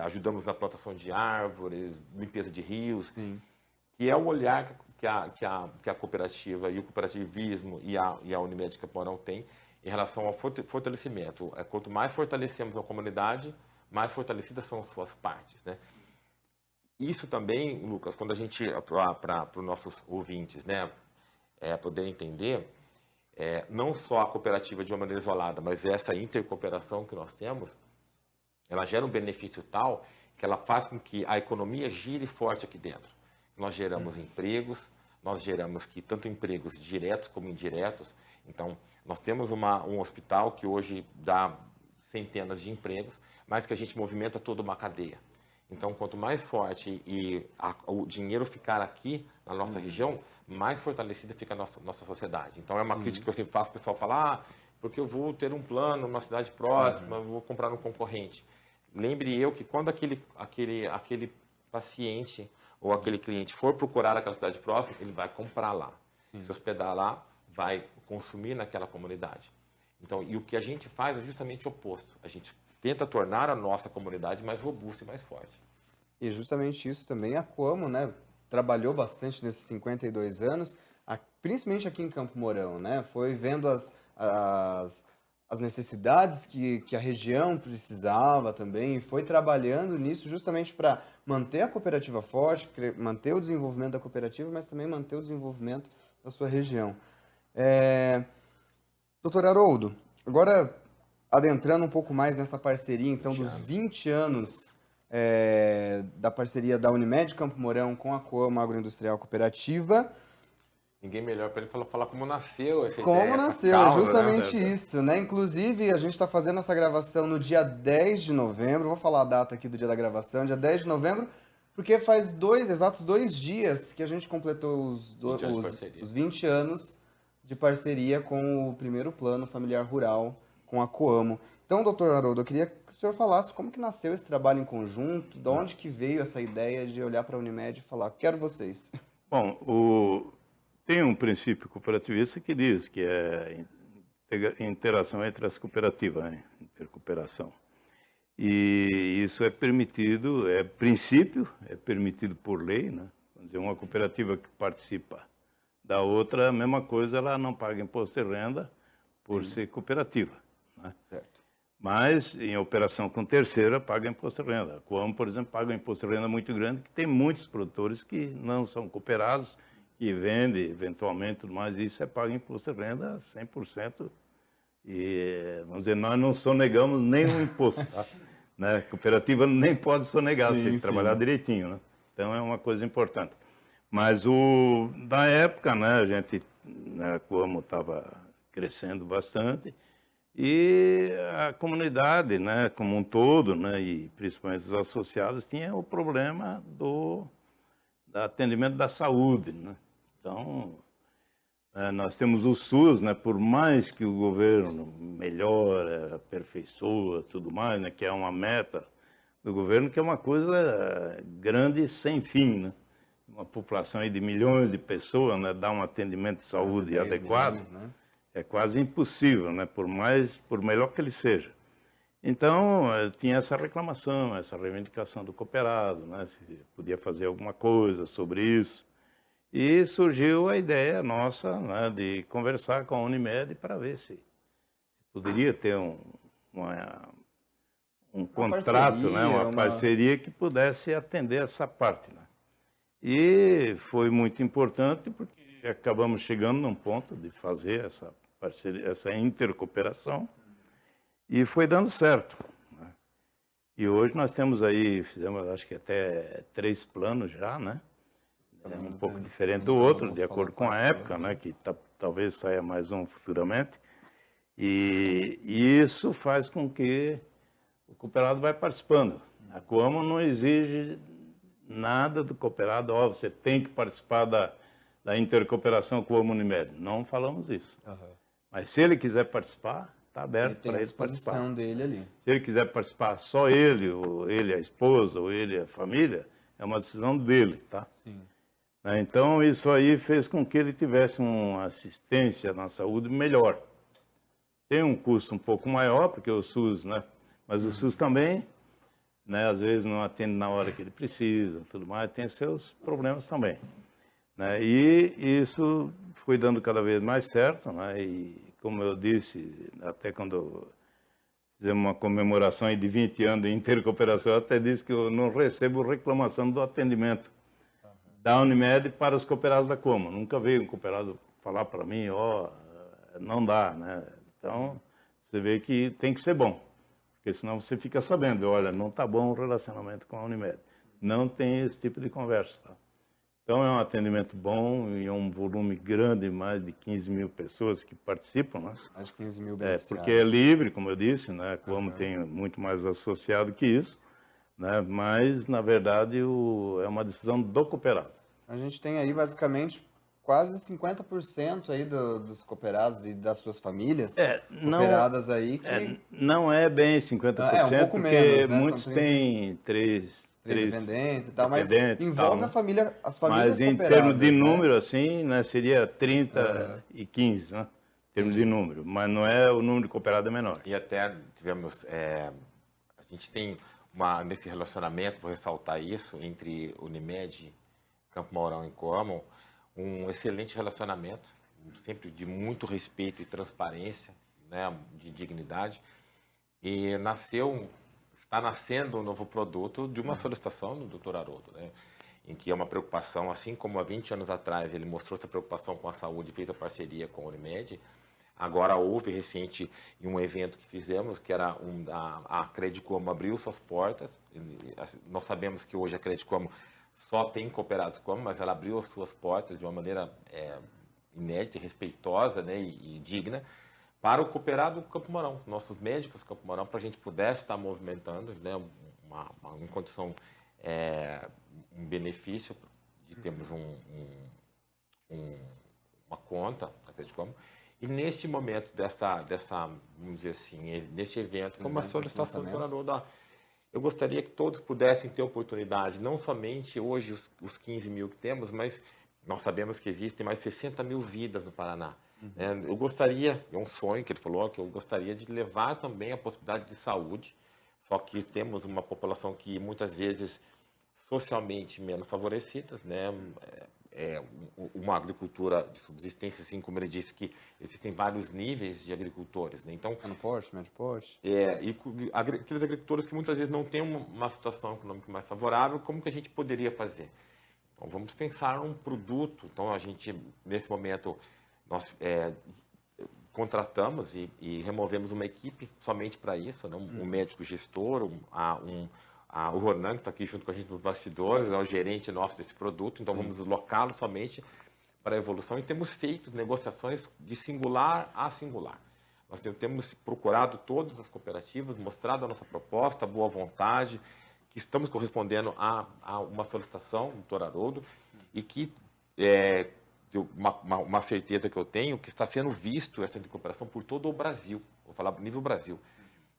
ajudamos na plantação de árvores, limpeza de rios, que é o olhar que a cooperativa e o cooperativismo e a Unimed Campo Mourão tem em relação ao fortalecimento. Quanto mais fortalecemos a comunidade, mais fortalecidas são as suas partes, né? Isso também, Lucas, quando a gente, para os nossos ouvintes, né, poder entender, não só a cooperativa de uma maneira isolada, mas essa intercooperação que nós temos, ela gera um benefício tal que ela faz com que a economia gire forte aqui dentro. Nós geramos empregos, nós geramos tanto empregos diretos como indiretos. Então, nós temos um hospital que hoje dá centenas de empregos, mas que a gente movimenta toda uma cadeia. Então, quanto mais forte o dinheiro ficar aqui na nossa região, mais fortalecida fica a nossa sociedade. Então, é uma crítica que eu sempre faço, o pessoal fala, porque eu vou ter um plano numa cidade próxima, eu vou comprar um concorrente. Lembre eu que quando aquele paciente ou aquele cliente for procurar aquela cidade próxima, ele vai comprar lá. Se hospedar lá, vai consumir naquela comunidade. Então, e o que a gente faz é justamente o oposto. A gente tenta tornar a nossa comunidade mais robusta e mais forte. E justamente isso também a Coamo, né, trabalhou bastante nesses 52 anos, principalmente aqui em Campo Mourão, né, foi vendo as necessidades que a região precisava também, e foi trabalhando nisso justamente para manter a cooperativa forte, manter o desenvolvimento da cooperativa, mas também manter o desenvolvimento da sua região. Doutor Haroldo, agora adentrando um pouco mais nessa parceria, então, dos 20 anos da parceria da Unimed Campo Mourão com a Coamo Agroindustrial Cooperativa. Ninguém melhor para ele falar como nasceu essa ideia. Como nasceu, causa, justamente isso, né? Inclusive, a gente está fazendo essa gravação no dia 10 de novembro, vou falar a data aqui do dia da gravação, dia 10 de novembro, porque faz exatos 2 dias que a gente completou os 20 anos de parceria com o primeiro plano familiar rural com a Coamo. Então, doutor Haroldo, eu queria que o senhor falasse como que nasceu esse trabalho em conjunto, de onde que veio essa ideia de olhar para a Unimed e falar, quero vocês. Bom, tem um princípio cooperativista que diz que é interação entre as cooperativas, né? Intercooperação. E isso é permitido, é permitido por lei, né? Vamos dizer, uma cooperativa que participa da outra, a mesma coisa, ela não paga imposto de renda por ser cooperativa, né? Certo. Mas, em operação com terceira, paga imposto de renda. A Coamo, por exemplo, paga um imposto de renda muito grande, que tem muitos produtores que não são cooperados, que vendem, eventualmente, tudo mais, e isso é pago imposto de renda 100%. E, vamos dizer, nós não sonegamos nenhum imposto, tá? Né? Cooperativa nem pode sonegar, se trabalhar direitinho, né? Então, é uma coisa importante. Mas, na época, né, a Coamo estava crescendo bastante, e a comunidade, né, como um todo, né, e principalmente os associados, tinha o problema do atendimento da saúde, né? Então, nós temos o SUS, né, por mais que o governo melhore, aperfeiçoa, tudo mais, né, que é uma meta do governo, que é uma coisa grande sem fim, né? Uma população aí de milhões de pessoas, né, dar um atendimento de saúde adequado. Milhões, né? É quase impossível, né? Por melhor que ele seja. Então, tinha essa reclamação, essa reivindicação do cooperado, né? Se podia fazer alguma coisa sobre isso. E surgiu a ideia nossa, né, de conversar com a Unimed para ver se poderia ter um contrato, né? Uma parceria que pudesse atender essa parte, né? E foi muito importante porque acabamos chegando num ponto de fazer essa parceria, essa intercooperação, e foi dando certo, né? E hoje nós temos aí, fizemos acho que até 3 planos já, né? É um pouco diferente do outro, de acordo com a época, né? Que talvez saia mais um futuramente. E isso faz com que o cooperado vai participando. A Coamo não exige nada do cooperado, você tem que participar da intercooperação Coamo Unimed. Não falamos isso. Mas se ele quiser participar, está aberto para ele participar. Dele ali. Se ele quiser participar só ele, ou ele a esposa, ou ele a família, é uma decisão dele, tá? Sim. Então, isso aí fez com que ele tivesse uma assistência na saúde melhor. Tem um custo um pouco maior, porque o SUS, né? Mas o SUS também, né? Às vezes não atende na hora que ele precisa, tudo mais, tem seus problemas também, né? E isso foi dando cada vez mais certo, né? E como eu disse, até quando fizemos uma comemoração aí de 20 anos de intercooperação, eu até disse que eu não recebo reclamação do atendimento da Unimed para os cooperados da Coamo. Nunca veio um cooperado falar para mim, não dá, né? Então, você vê que tem que ser bom, porque senão você fica sabendo, olha, não está bom o relacionamento com a Unimed. Não tem esse tipo de conversa, tá? Então, é um atendimento bom e é um volume grande, mais de 15 mil pessoas que participam, né? Mais de 15 mil beneficiários. Porque é livre, como eu disse, né? A Coamo tem muito mais associado que isso, né? Mas, na verdade, é uma decisão do cooperado. A gente tem aí, basicamente, quase 50% aí dos cooperados e das suas famílias cooperadas aí. Que... não é bem 50%, um pouco porque menos, né? muitos têm três dependentes e tal, mas envolve tal, né? a família, as famílias Mas em cooperadas, termos de né? número, assim, né, seria 30 e 15, né? Em termos de número, mas não é o número de cooperado é menor. E até tivemos, a gente tem nesse relacionamento, vou ressaltar isso, entre Unimed, Campo Mourão e Coamo, um excelente relacionamento, sempre de muito respeito e transparência, né, de dignidade. E está nascendo um novo produto de uma solicitação do Dr. Haroldo, né, em que é uma preocupação, assim como há 20 anos atrás ele mostrou essa preocupação com a saúde e fez a parceria com a Unimed. Agora houve recente em um evento que fizemos, que era a Credicoamo abriu suas portas. Nós sabemos que hoje a Credicoamo só tem cooperados Coamo, mas ela abriu as suas portas de uma maneira inédita, respeitosa, né, e digna para o cooperado Campo Mourão, nossos médicos Campo Mourão, para a gente pudesse estar movimentando, né, uma condição, um benefício de termos uma conta na Credicoamo. E neste momento vamos dizer assim, neste evento, como a solicitação do Haroldo, eu gostaria que todos pudessem ter oportunidade, não somente hoje os 15 mil que temos, mas nós sabemos que existem mais 60 mil vidas no Paraná. Eu gostaria, é um sonho que ele falou, que eu gostaria de levar também a possibilidade de saúde, só que temos uma população que muitas vezes socialmente menos favorecidas, né? Uma agricultura de subsistência, assim como ele disse, que existem vários níveis de agricultores, né? Então, Pequeno porte, médio porte. aqueles agricultores que muitas vezes não têm uma situação econômica mais favorável, como que a gente poderia fazer? Então, vamos pensar num produto. Então, a gente, nesse momento, nós contratamos e removemos uma equipe somente para isso, né? Um médico gestor, o Ronan, que está aqui junto com a gente nos bastidores, é o gerente nosso desse produto, então vamos deslocá-lo somente para a evolução e temos feito negociações de singular a singular. Nós temos procurado todas as cooperativas, mostrado a nossa proposta, a boa vontade, que estamos correspondendo a uma solicitação do doutor Haroldo e que uma certeza que eu tenho que está sendo visto essa cooperação por todo o Brasil, vou falar nível Brasil.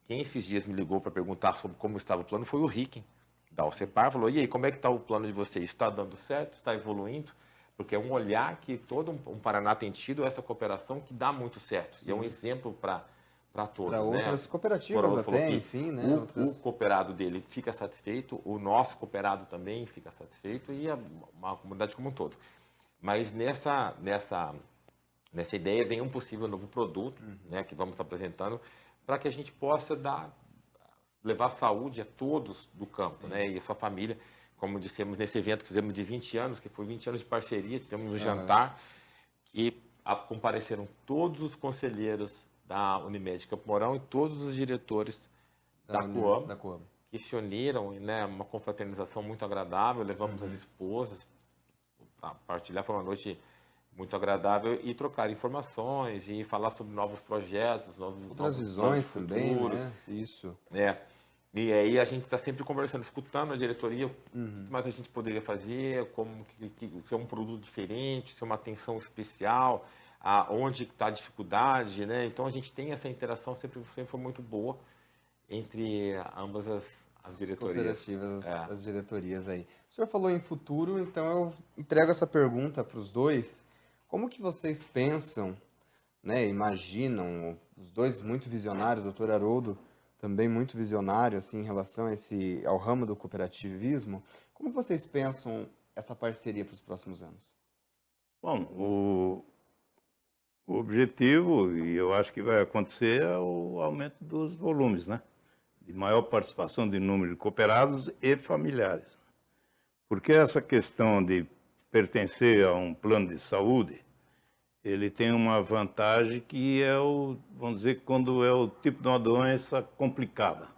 Quem esses dias me ligou para perguntar sobre como estava o plano foi o Ricken, da Alcepar, falou, e aí, como é que está o plano de vocês? Está dando certo? Está evoluindo? Porque é um olhar que todo um Paraná tem tido essa cooperação que dá muito certo. Sim. E é um exemplo para todos. Para outras cooperativas até, enfim, né? O cooperado dele fica satisfeito, o nosso cooperado também fica satisfeito e a comunidade como um todo. Mas nessa ideia vem um possível novo produto, né, que vamos estar apresentando, para que a gente possa levar saúde a todos do campo, né, e a sua família. Como dissemos nesse evento que fizemos de 20 anos, que foi 20 anos de parceria, tivemos um jantar, que compareceram todos os conselheiros da Unimed Campo Mourão e todos os diretores da Coam, que se uniram, né, uma confraternização muito agradável, levamos as esposas para partilhar, foi uma noite muito agradável e trocar informações e falar sobre novos projetos, outras visões também, né? Isso. E aí a gente está sempre conversando, escutando a diretoria, o que mais a gente poderia fazer, como se é um produto diferente, se é uma atenção especial, onde está a dificuldade, né? Então a gente tem essa interação, sempre foi muito boa entre ambas as diretorias. Cooperativas, as diretorias aí. O senhor falou em futuro, então eu entrego essa pergunta para os dois. Como que vocês pensam, né, imaginam, os dois muito visionários, o doutor Haroldo também muito visionário assim, em relação ao ramo do cooperativismo, como vocês pensam essa parceria para os próximos anos? Bom, o objetivo, e eu acho que vai acontecer, é o aumento dos volumes, né? De maior participação de número de cooperados e familiares. Porque essa questão de pertencer a um plano de saúde, ele tem uma vantagem que é vamos dizer, quando é o tipo de uma doença complicada.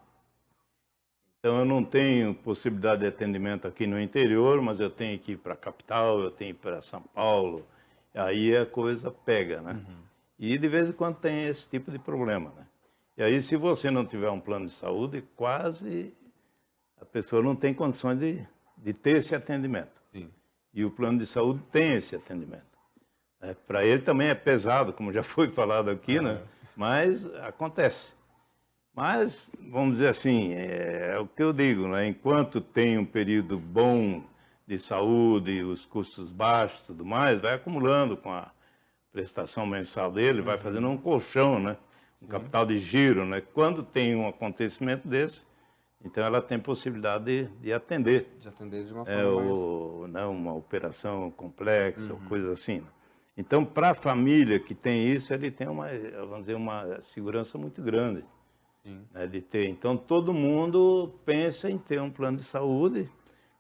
Então eu não tenho possibilidade de atendimento aqui no interior, mas eu tenho que ir para a capital, eu tenho que ir para São Paulo, aí a coisa pega, né? E de vez em quando tem esse tipo de problema, né? E aí, se você não tiver um plano de saúde, quase a pessoa não tem condições de ter esse atendimento. Sim. E o plano de saúde tem esse atendimento. Para ele também é pesado, como já foi falado aqui, né? Mas acontece. Mas, vamos dizer assim, é o que eu digo, né? Enquanto tem um período bom de saúde, os custos baixos e tudo mais, vai acumulando com a prestação mensal dele, vai fazendo um colchão, né? Um capital de giro, né? Quando tem um acontecimento desse, então ela tem possibilidade de atender. De atender de uma forma mais... uma operação complexa, ou coisa assim. Né? Então, para a família que tem isso, ele tem vamos dizer, uma segurança muito grande. Né, de ter. Então, todo mundo pensa em ter um plano de saúde.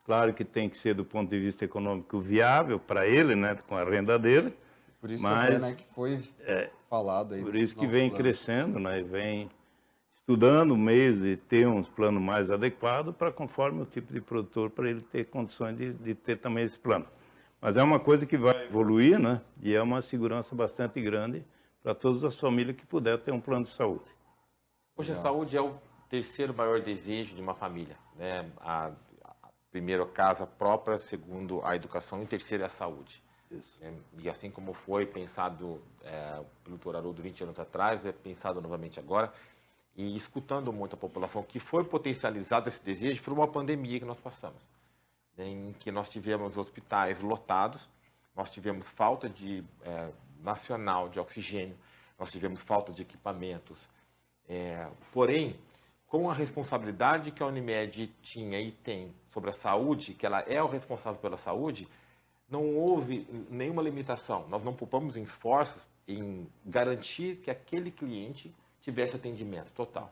Claro que tem que ser do ponto de vista econômico viável para ele, né, com a renda dele. Por isso até, né, que foi falado aí. Por isso que vem crescendo, né, vem estudando meios de ter uns planos mais adequados para conforme o tipo de produtor, para ele ter condições de ter também esse plano. Mas é uma coisa que vai evoluir, né, e é uma segurança bastante grande para todas as famílias que puder ter um plano de saúde. Hoje a saúde é o terceiro maior desejo de uma família, né? Primeiro a casa própria, segundo a educação e terceiro é a saúde. Isso. E assim como foi pensado pelo Dr. Haroldo 20 anos atrás, é pensado novamente agora, e escutando muito a população, que foi potencializado esse desejo por uma pandemia que nós passamos, né, em que nós tivemos hospitais lotados, nós tivemos falta nacional de oxigênio, nós tivemos falta de equipamentos. Porém, com a responsabilidade que a Unimed tinha e tem sobre a saúde, que ela é o responsável pela saúde, não houve nenhuma limitação. Nós não poupamos em esforços em garantir que aquele cliente tivesse atendimento total.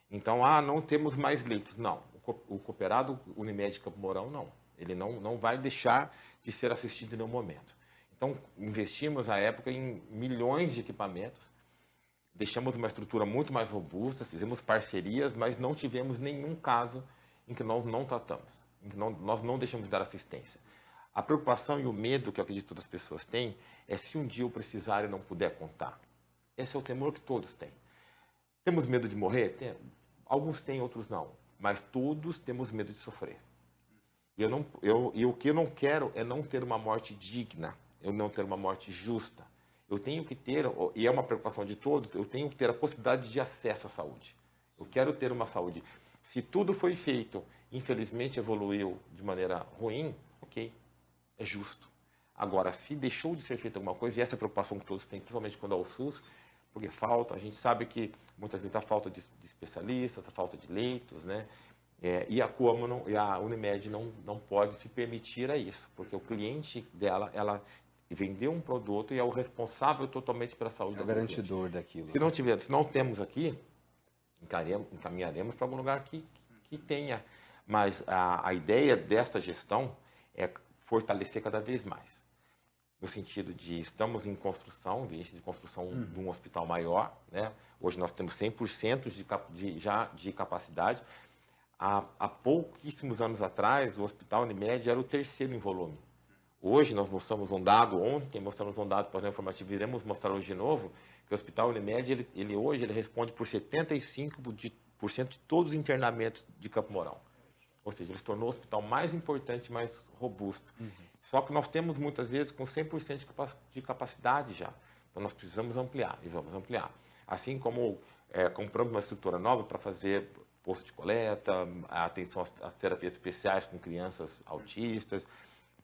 Então, não temos mais leitos. Não, o cooperado Unimed Campo Mourão, não. Ele não vai deixar de ser assistido em nenhum momento. Então, investimos à época em milhões de equipamentos, deixamos uma estrutura muito mais robusta, fizemos parcerias, mas não tivemos nenhum caso em que nós não tratamos, em que nós não deixamos de dar assistência. A preocupação e o medo que eu acredito que todas as pessoas têm é se um dia eu precisar e não puder contar. Esse é o temor que todos têm. Temos medo de morrer? Alguns têm, outros não. Mas todos temos medo de sofrer. E o que eu não quero é não ter uma morte digna, eu não ter uma morte justa. Eu tenho que ter, e é uma preocupação de todos, eu tenho que ter a possibilidade de acesso à saúde. Eu quero ter uma saúde. Se tudo foi feito, infelizmente evoluiu de maneira ruim, ok, é justo. Agora, se deixou de ser feita alguma coisa, e essa é a preocupação que todos têm, principalmente quando é o SUS, porque falta, a gente sabe que muitas vezes a falta de especialistas, a falta de leitos, né? E a Unimed não pode se permitir a isso, porque o cliente dela, ela vendeu um produto e é o responsável totalmente pela saúde da paciente. É o garantidor daquilo. Se não temos aqui, encaminharemos para algum lugar que tenha. Mas a ideia desta gestão é fortalecer cada vez mais. No sentido de estamos em construção, ambiente de construção de um hospital maior, né? Hoje nós temos 100% de capacidade. Há pouquíssimos anos atrás, o Hospital Unimed era o terceiro em volume. Hoje nós mostramos um dado, ontem mostramos um dado para o informativo, iremos mostrar hoje de novo, que o Hospital Unimed, hoje ele responde por 75% de todos os internamentos de Campo Mourão. Ou seja, ele se tornou o hospital mais importante, mais robusto. Só que nós temos muitas vezes com 100% de capacidade já. Então nós precisamos ampliar e vamos ampliar. Assim como compramos uma estrutura nova para fazer posto de coleta, a atenção às terapias especiais com crianças autistas,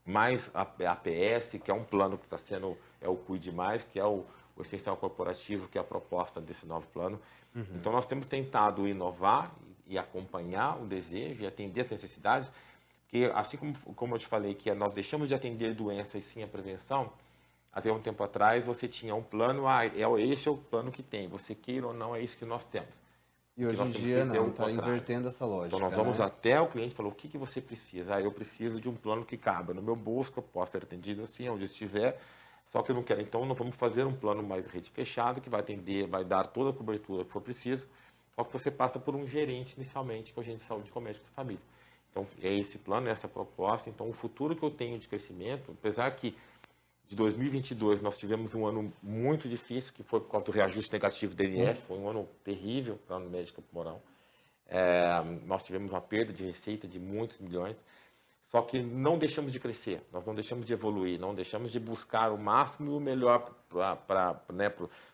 mais a APS, que é um plano que está sendo, o Cuide Mais, que é o essencial corporativo, que é a proposta desse novo plano. Então nós temos tentado inovar e acompanhar o desejo e atender as necessidades, que assim como eu te falei, que nós deixamos de atender doença e sim a prevenção, até um tempo atrás você tinha um plano, esse é o plano que tem, você queira ou não, é isso que nós temos. E hoje em dia não, está invertendo essa lógica. Então nós vamos até o cliente e falou, o que você precisa? Eu preciso de um plano que caiba no meu bolso, que eu possa ser atendido assim, onde eu estiver, só que eu não quero. Então nós vamos fazer um plano mais rede fechada, que vai atender, vai dar toda a cobertura que for preciso, só que você passa por um gerente inicialmente, que é o gerente de saúde com o médico da família. Então é esse plano, essa proposta. Então o futuro que eu tenho de crescimento, apesar que de 2022 nós tivemos um ano muito difícil, que foi por conta do reajuste negativo do INSS, foi um ano terrível para a Unimed Campo Mourão. Nós tivemos uma perda de receita de muitos milhões, só que não deixamos de crescer, nós não deixamos de evoluir, não deixamos de buscar o máximo e o melhor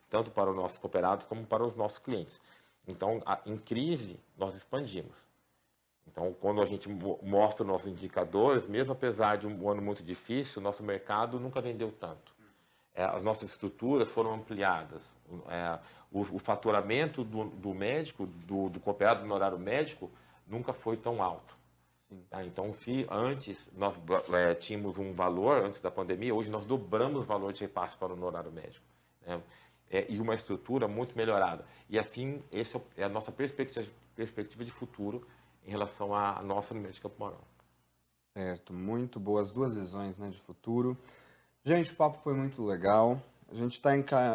tanto para os nossos cooperados como para os nossos clientes. Então, em crise, nós expandimos. Então, quando a gente mostra os nossos indicadores, mesmo apesar de um ano muito difícil, o nosso mercado nunca vendeu tanto. As nossas estruturas foram ampliadas. O faturamento do médico, do cooperado no horário médico, nunca foi tão alto. Então, se antes nós tínhamos um valor, antes da pandemia, hoje nós dobramos o valor de repasse para o horário médico. E uma estrutura muito melhorada. E assim, essa é a nossa perspectiva de futuro em relação à nossa Unimed Campo Mourão. Certo, muito boas duas visões, né, de futuro. Gente, o papo foi muito legal. A gente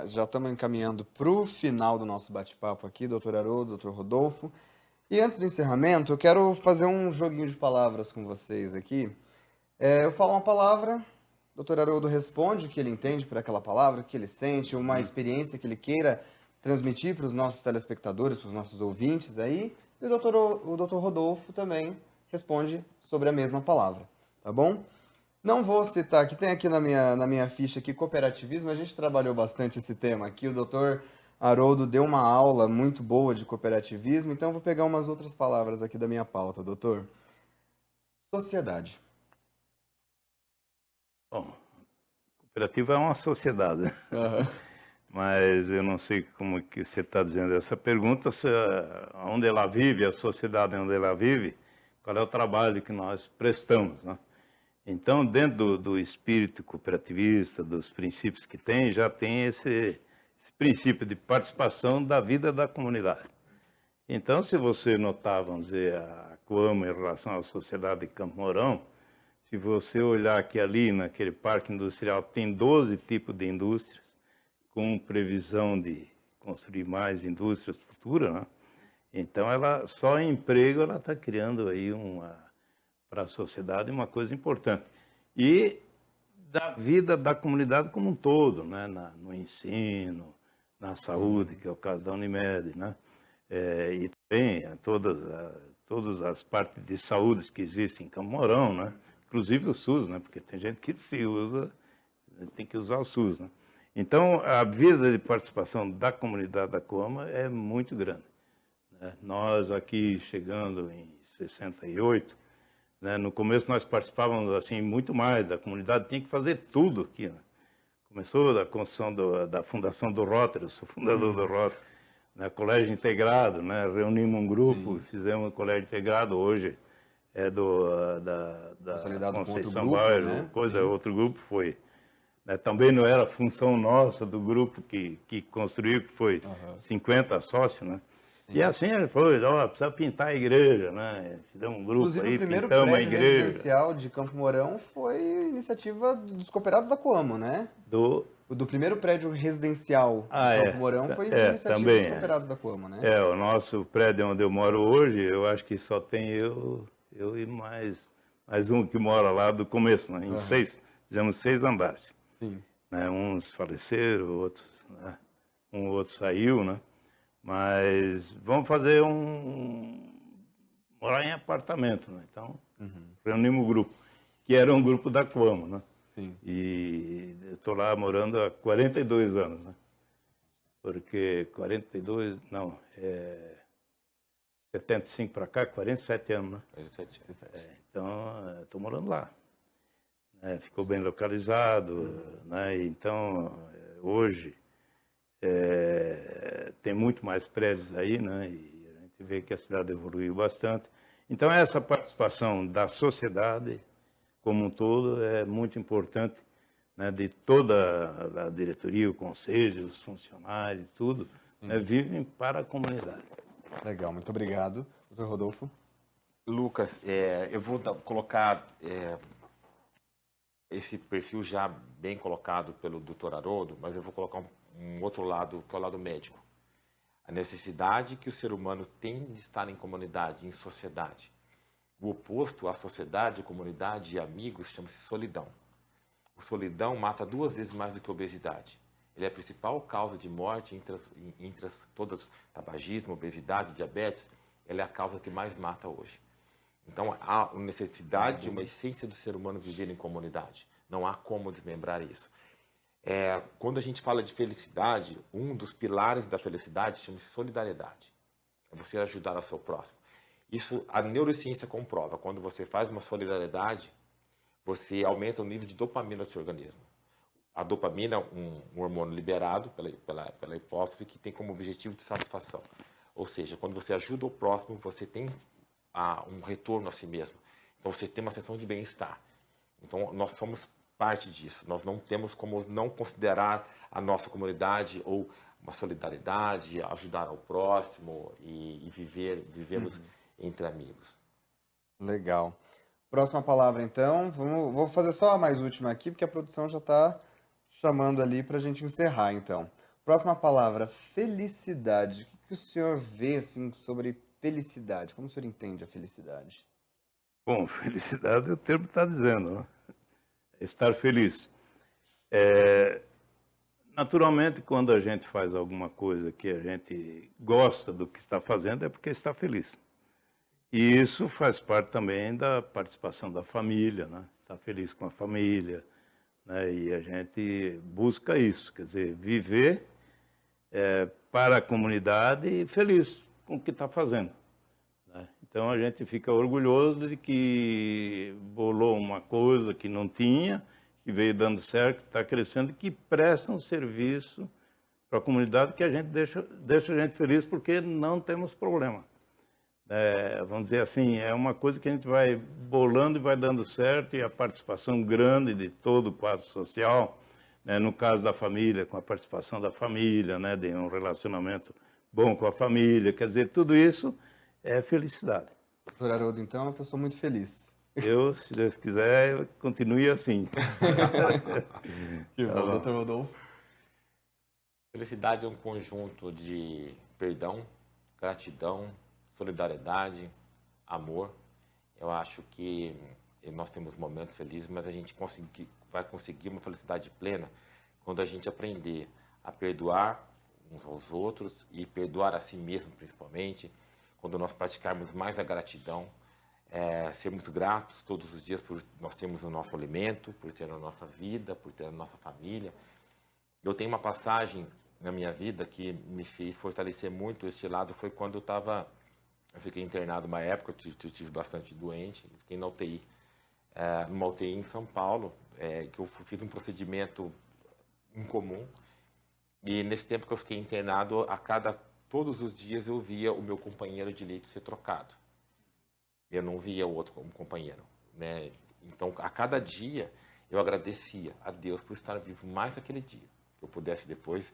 já estamos encaminhando para o final do nosso bate-papo aqui, doutor Haroldo, doutor Rodolfo. E antes do encerramento, eu quero fazer um joguinho de palavras com vocês aqui. Eu falo uma palavra, o doutor Haroldo responde o que ele entende por aquela palavra, o que ele sente, uma experiência que ele queira transmitir para os nossos telespectadores, para os nossos ouvintes aí. E o doutor Rodolfo também responde sobre a mesma palavra, tá bom? Não vou citar, que tem aqui na minha ficha aqui, cooperativismo, a gente trabalhou bastante esse tema aqui, o doutor Haroldo deu uma aula muito boa de cooperativismo, então eu vou pegar umas outras palavras aqui da minha pauta, doutor. Sociedade. Bom, cooperativa é uma sociedade, Aham. mas eu não sei como que você está dizendo essa pergunta, onde ela vive, a sociedade onde ela vive, qual é o trabalho que nós prestamos, né? Então, dentro do espírito cooperativista, dos princípios que tem, já tem esse princípio de participação da vida da comunidade. Então, se você notar, vamos dizer, a Coamo em relação à sociedade de Campo Mourão, se você olhar que ali naquele parque industrial tem 12 tipos de indústrias, com previsão de construir mais indústrias futuras, né? Então, ela só em emprego ela está criando aí para a sociedade uma coisa importante. E da vida da comunidade como um todo, né? No ensino, na saúde, que é o caso da Unimed, né? E também todas as partes de saúde que existem em Campo Mourão, né? Inclusive o SUS, né? Porque tem gente que se usa, tem que usar o SUS, né? Então, a vida de participação da comunidade da Coama é muito grande, né? Nós aqui, chegando em 68, né, no começo nós participávamos assim muito mais da comunidade, tinha que fazer tudo aqui, né? Começou da construção da fundação do Rotary, eu sou fundador do Rotary, né, colégio integrado, né, reunimos um grupo, Sim. fizemos um colégio integrado, hoje é da Consolidado com outro Conceição grupo, Bauer, né? coisa, Sim. outro grupo foi, né, também não era função nossa do grupo que construiu, que foi Aham. 50 sócios, né? E assim ele foi, ó, precisa pintar a igreja, né? Fizemos um grupo Inclusive, o aí, primeiro pintamos a prédio igreja residencial de Campo Mourão foi iniciativa dos cooperados da Coamo, né? do... O do primeiro prédio residencial de Ah, Campo Mourão foi iniciativa dos também é. cooperados da Coamo, né? O nosso prédio onde eu moro hoje, eu acho que só tem eu e mais um que mora lá do começo, né? Em Aham. fizemos 6 andares, Sim. né? Uns faleceram, outros, né? Um outro saiu, né? Mas vamos fazer morar em apartamento, né? Então, reunimos o grupo, que era um grupo da Coamo, né? Sim. E eu estou lá morando há 42 anos, né? Porque 42, não, 75 para cá, 47 anos, né? 17 anos. Então, estou morando lá, né? Ficou bem localizado, né? Então, hoje tem muito mais prédios aí, né? E a gente vê que a cidade evoluiu bastante. Então, essa participação da sociedade como um todo é muito importante, né? De toda a diretoria, o conselho, os funcionários, tudo, né? Vivem para a comunidade. Legal, muito obrigado. Doutor Rodolfo? Lucas, eu vou colocar esse perfil já bem colocado pelo Dr. Haroldo, mas eu vou colocar um outro lado, que é o lado médico. A necessidade que o ser humano tem de estar em comunidade, em sociedade. O oposto à sociedade, comunidade e amigos chama-se solidão. O solidão mata 2 vezes mais do que a obesidade. Ele é a principal causa de morte entre todas, tabagismo, obesidade, diabetes. Ela é a causa que mais mata hoje. Então, há necessidade de uma essência do ser humano viver em comunidade. Não há como desmembrar isso. Quando a gente fala de felicidade, um dos pilares da felicidade chama-se solidariedade. É você ajudar ao seu próximo. Isso a neurociência comprova. Quando você faz uma solidariedade, você aumenta o nível de dopamina do seu organismo. A dopamina é um hormônio liberado pela hipófise que tem como objetivo de satisfação. Ou seja, quando você ajuda o próximo, você tem um retorno a si mesmo. Então, você tem uma sensação de bem-estar. Então, nós somos parte disso. Nós não temos como não considerar a nossa comunidade ou uma solidariedade, ajudar ao próximo e vivermos entre amigos. Legal. Próxima palavra, então. Vou fazer só a mais última aqui, porque a produção já está chamando ali para a gente encerrar, então. Próxima palavra, felicidade. O que o senhor vê, assim, sobre felicidade? Como o senhor entende a felicidade? Bom, felicidade o termo está dizendo, né? Estar feliz. Naturalmente, quando a gente faz alguma coisa que a gente gosta do que está fazendo, é porque está feliz. E isso faz parte também da participação da família, né? está feliz com a família, né? E a gente busca isso, quer dizer, viver para a comunidade e feliz com o que está fazendo, né? Então a gente fica orgulhoso de que bolou uma coisa que não tinha, que veio dando certo, que está crescendo, que presta um serviço para a comunidade que a gente deixa a gente feliz porque não temos problema. Vamos dizer assim, é uma coisa que a gente vai bolando e vai dando certo, e a participação grande de todo o quadro social, né, no caso da família, com a participação da família, né, de um relacionamento bom com a família, quer dizer, tudo isso é felicidade. Doutor Haroldo, então, é uma pessoa muito feliz. Eu, se Deus quiser, continue assim. Que bom, doutor Rodolfo. Felicidade é um conjunto de perdão, gratidão, solidariedade, amor. Eu acho que nós temos momentos felizes, mas a gente vai conseguir uma felicidade plena quando a gente aprender a perdoar uns aos outros e perdoar a si mesmo, principalmente, quando nós praticarmos mais a gratidão, sermos gratos todos os dias por nós termos o nosso alimento, por ter a nossa vida, por ter a nossa família. Eu tenho uma passagem na minha vida que me fez fortalecer muito este lado, foi quando eu fiquei internado uma época, eu tive bastante doente, fiquei na UTI, numa UTI em São Paulo, que eu fiz um procedimento incomum, e nesse tempo que eu fiquei internado, todos os dias eu via o meu companheiro de leito ser trocado. Eu não via o outro como companheiro, né? Então, a cada dia, eu agradecia a Deus por estar vivo mais aquele dia, que eu pudesse depois.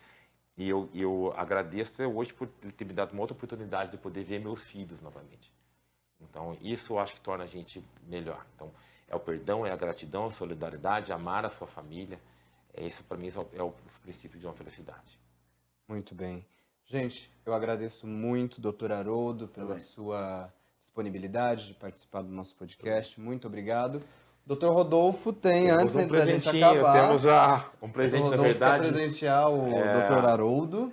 E eu agradeço até hoje por ter me dado uma outra oportunidade de poder ver meus filhos novamente. Então, isso eu acho que torna a gente melhor. Então, é o perdão, é a gratidão, a solidariedade, amar a sua família. Isso, para mim, é os princípios de uma felicidade. Muito bem. Gente, eu agradeço muito, doutor Haroldo, pela sua disponibilidade de participar do nosso podcast. Muito obrigado. Doutor Rodolfo Temos antes da gente presentinho, acabar... Temos um presente, na verdade. Quer presentear o doutor Haroldo.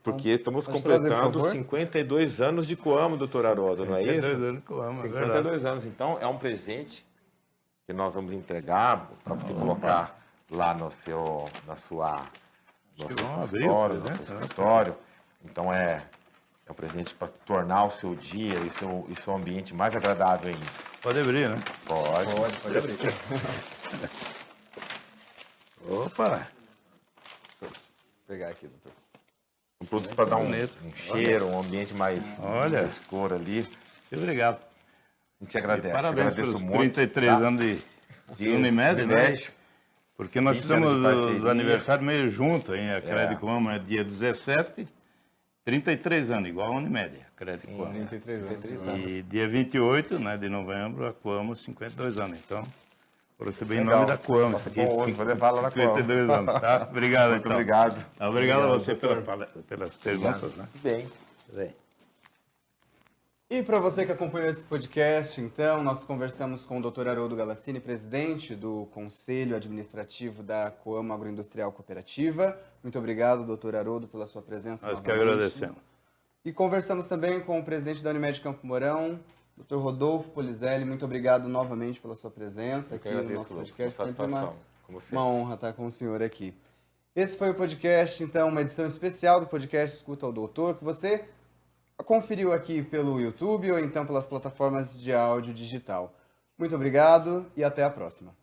Porque estamos completando 52 anos de Coamo, doutor Haroldo, não é isso? 52 anos de Coamo, 52 anos. Então, é um presente que nós vamos entregar para você colocar lá no seu escritório. Então, é um presente para tornar o seu dia e seu ambiente mais agradável ainda. Pode abrir, né? Pode abrir. Opa! Vou pegar aqui, doutor. Um produto para dar um cheiro, um ambiente mais escuro ali. Muito obrigado. A gente agradece. Parabéns pelos muito, 33 anos de Unimed, né? Porque nós fizemos os aniversários meio juntos, hein? A Crédito Coamo é dia 17, 33 anos, igual a Unimed, a Crédito Coamo. 33 anos. E dia 28, né, de novembro, a Coamo 52 anos. Então, vou receber em nome da Coamo. Vou levar lá na Coamo. 52 anos, tá? Obrigado, muito obrigado. Obrigado a você pelas perguntas, né? Bem. E para você que acompanhou esse podcast, então, nós conversamos com o Dr. Haroldo Galassini, presidente do Conselho Administrativo da Coamo Agroindustrial Cooperativa. Muito obrigado, Dr. Haroldo, pela sua presença. Nós que agradecemos. E conversamos também com o presidente da Unimed Campo Mourão, Dr. Rodolfo Polizelli. Muito obrigado novamente pela sua presença aqui no nosso podcast. Sempre uma honra estar com o senhor aqui. Esse foi o podcast, então, uma edição especial do podcast Escuta ao Doutor, que você conferiu aqui pelo YouTube ou então pelas plataformas de áudio digital. Muito obrigado e até a próxima.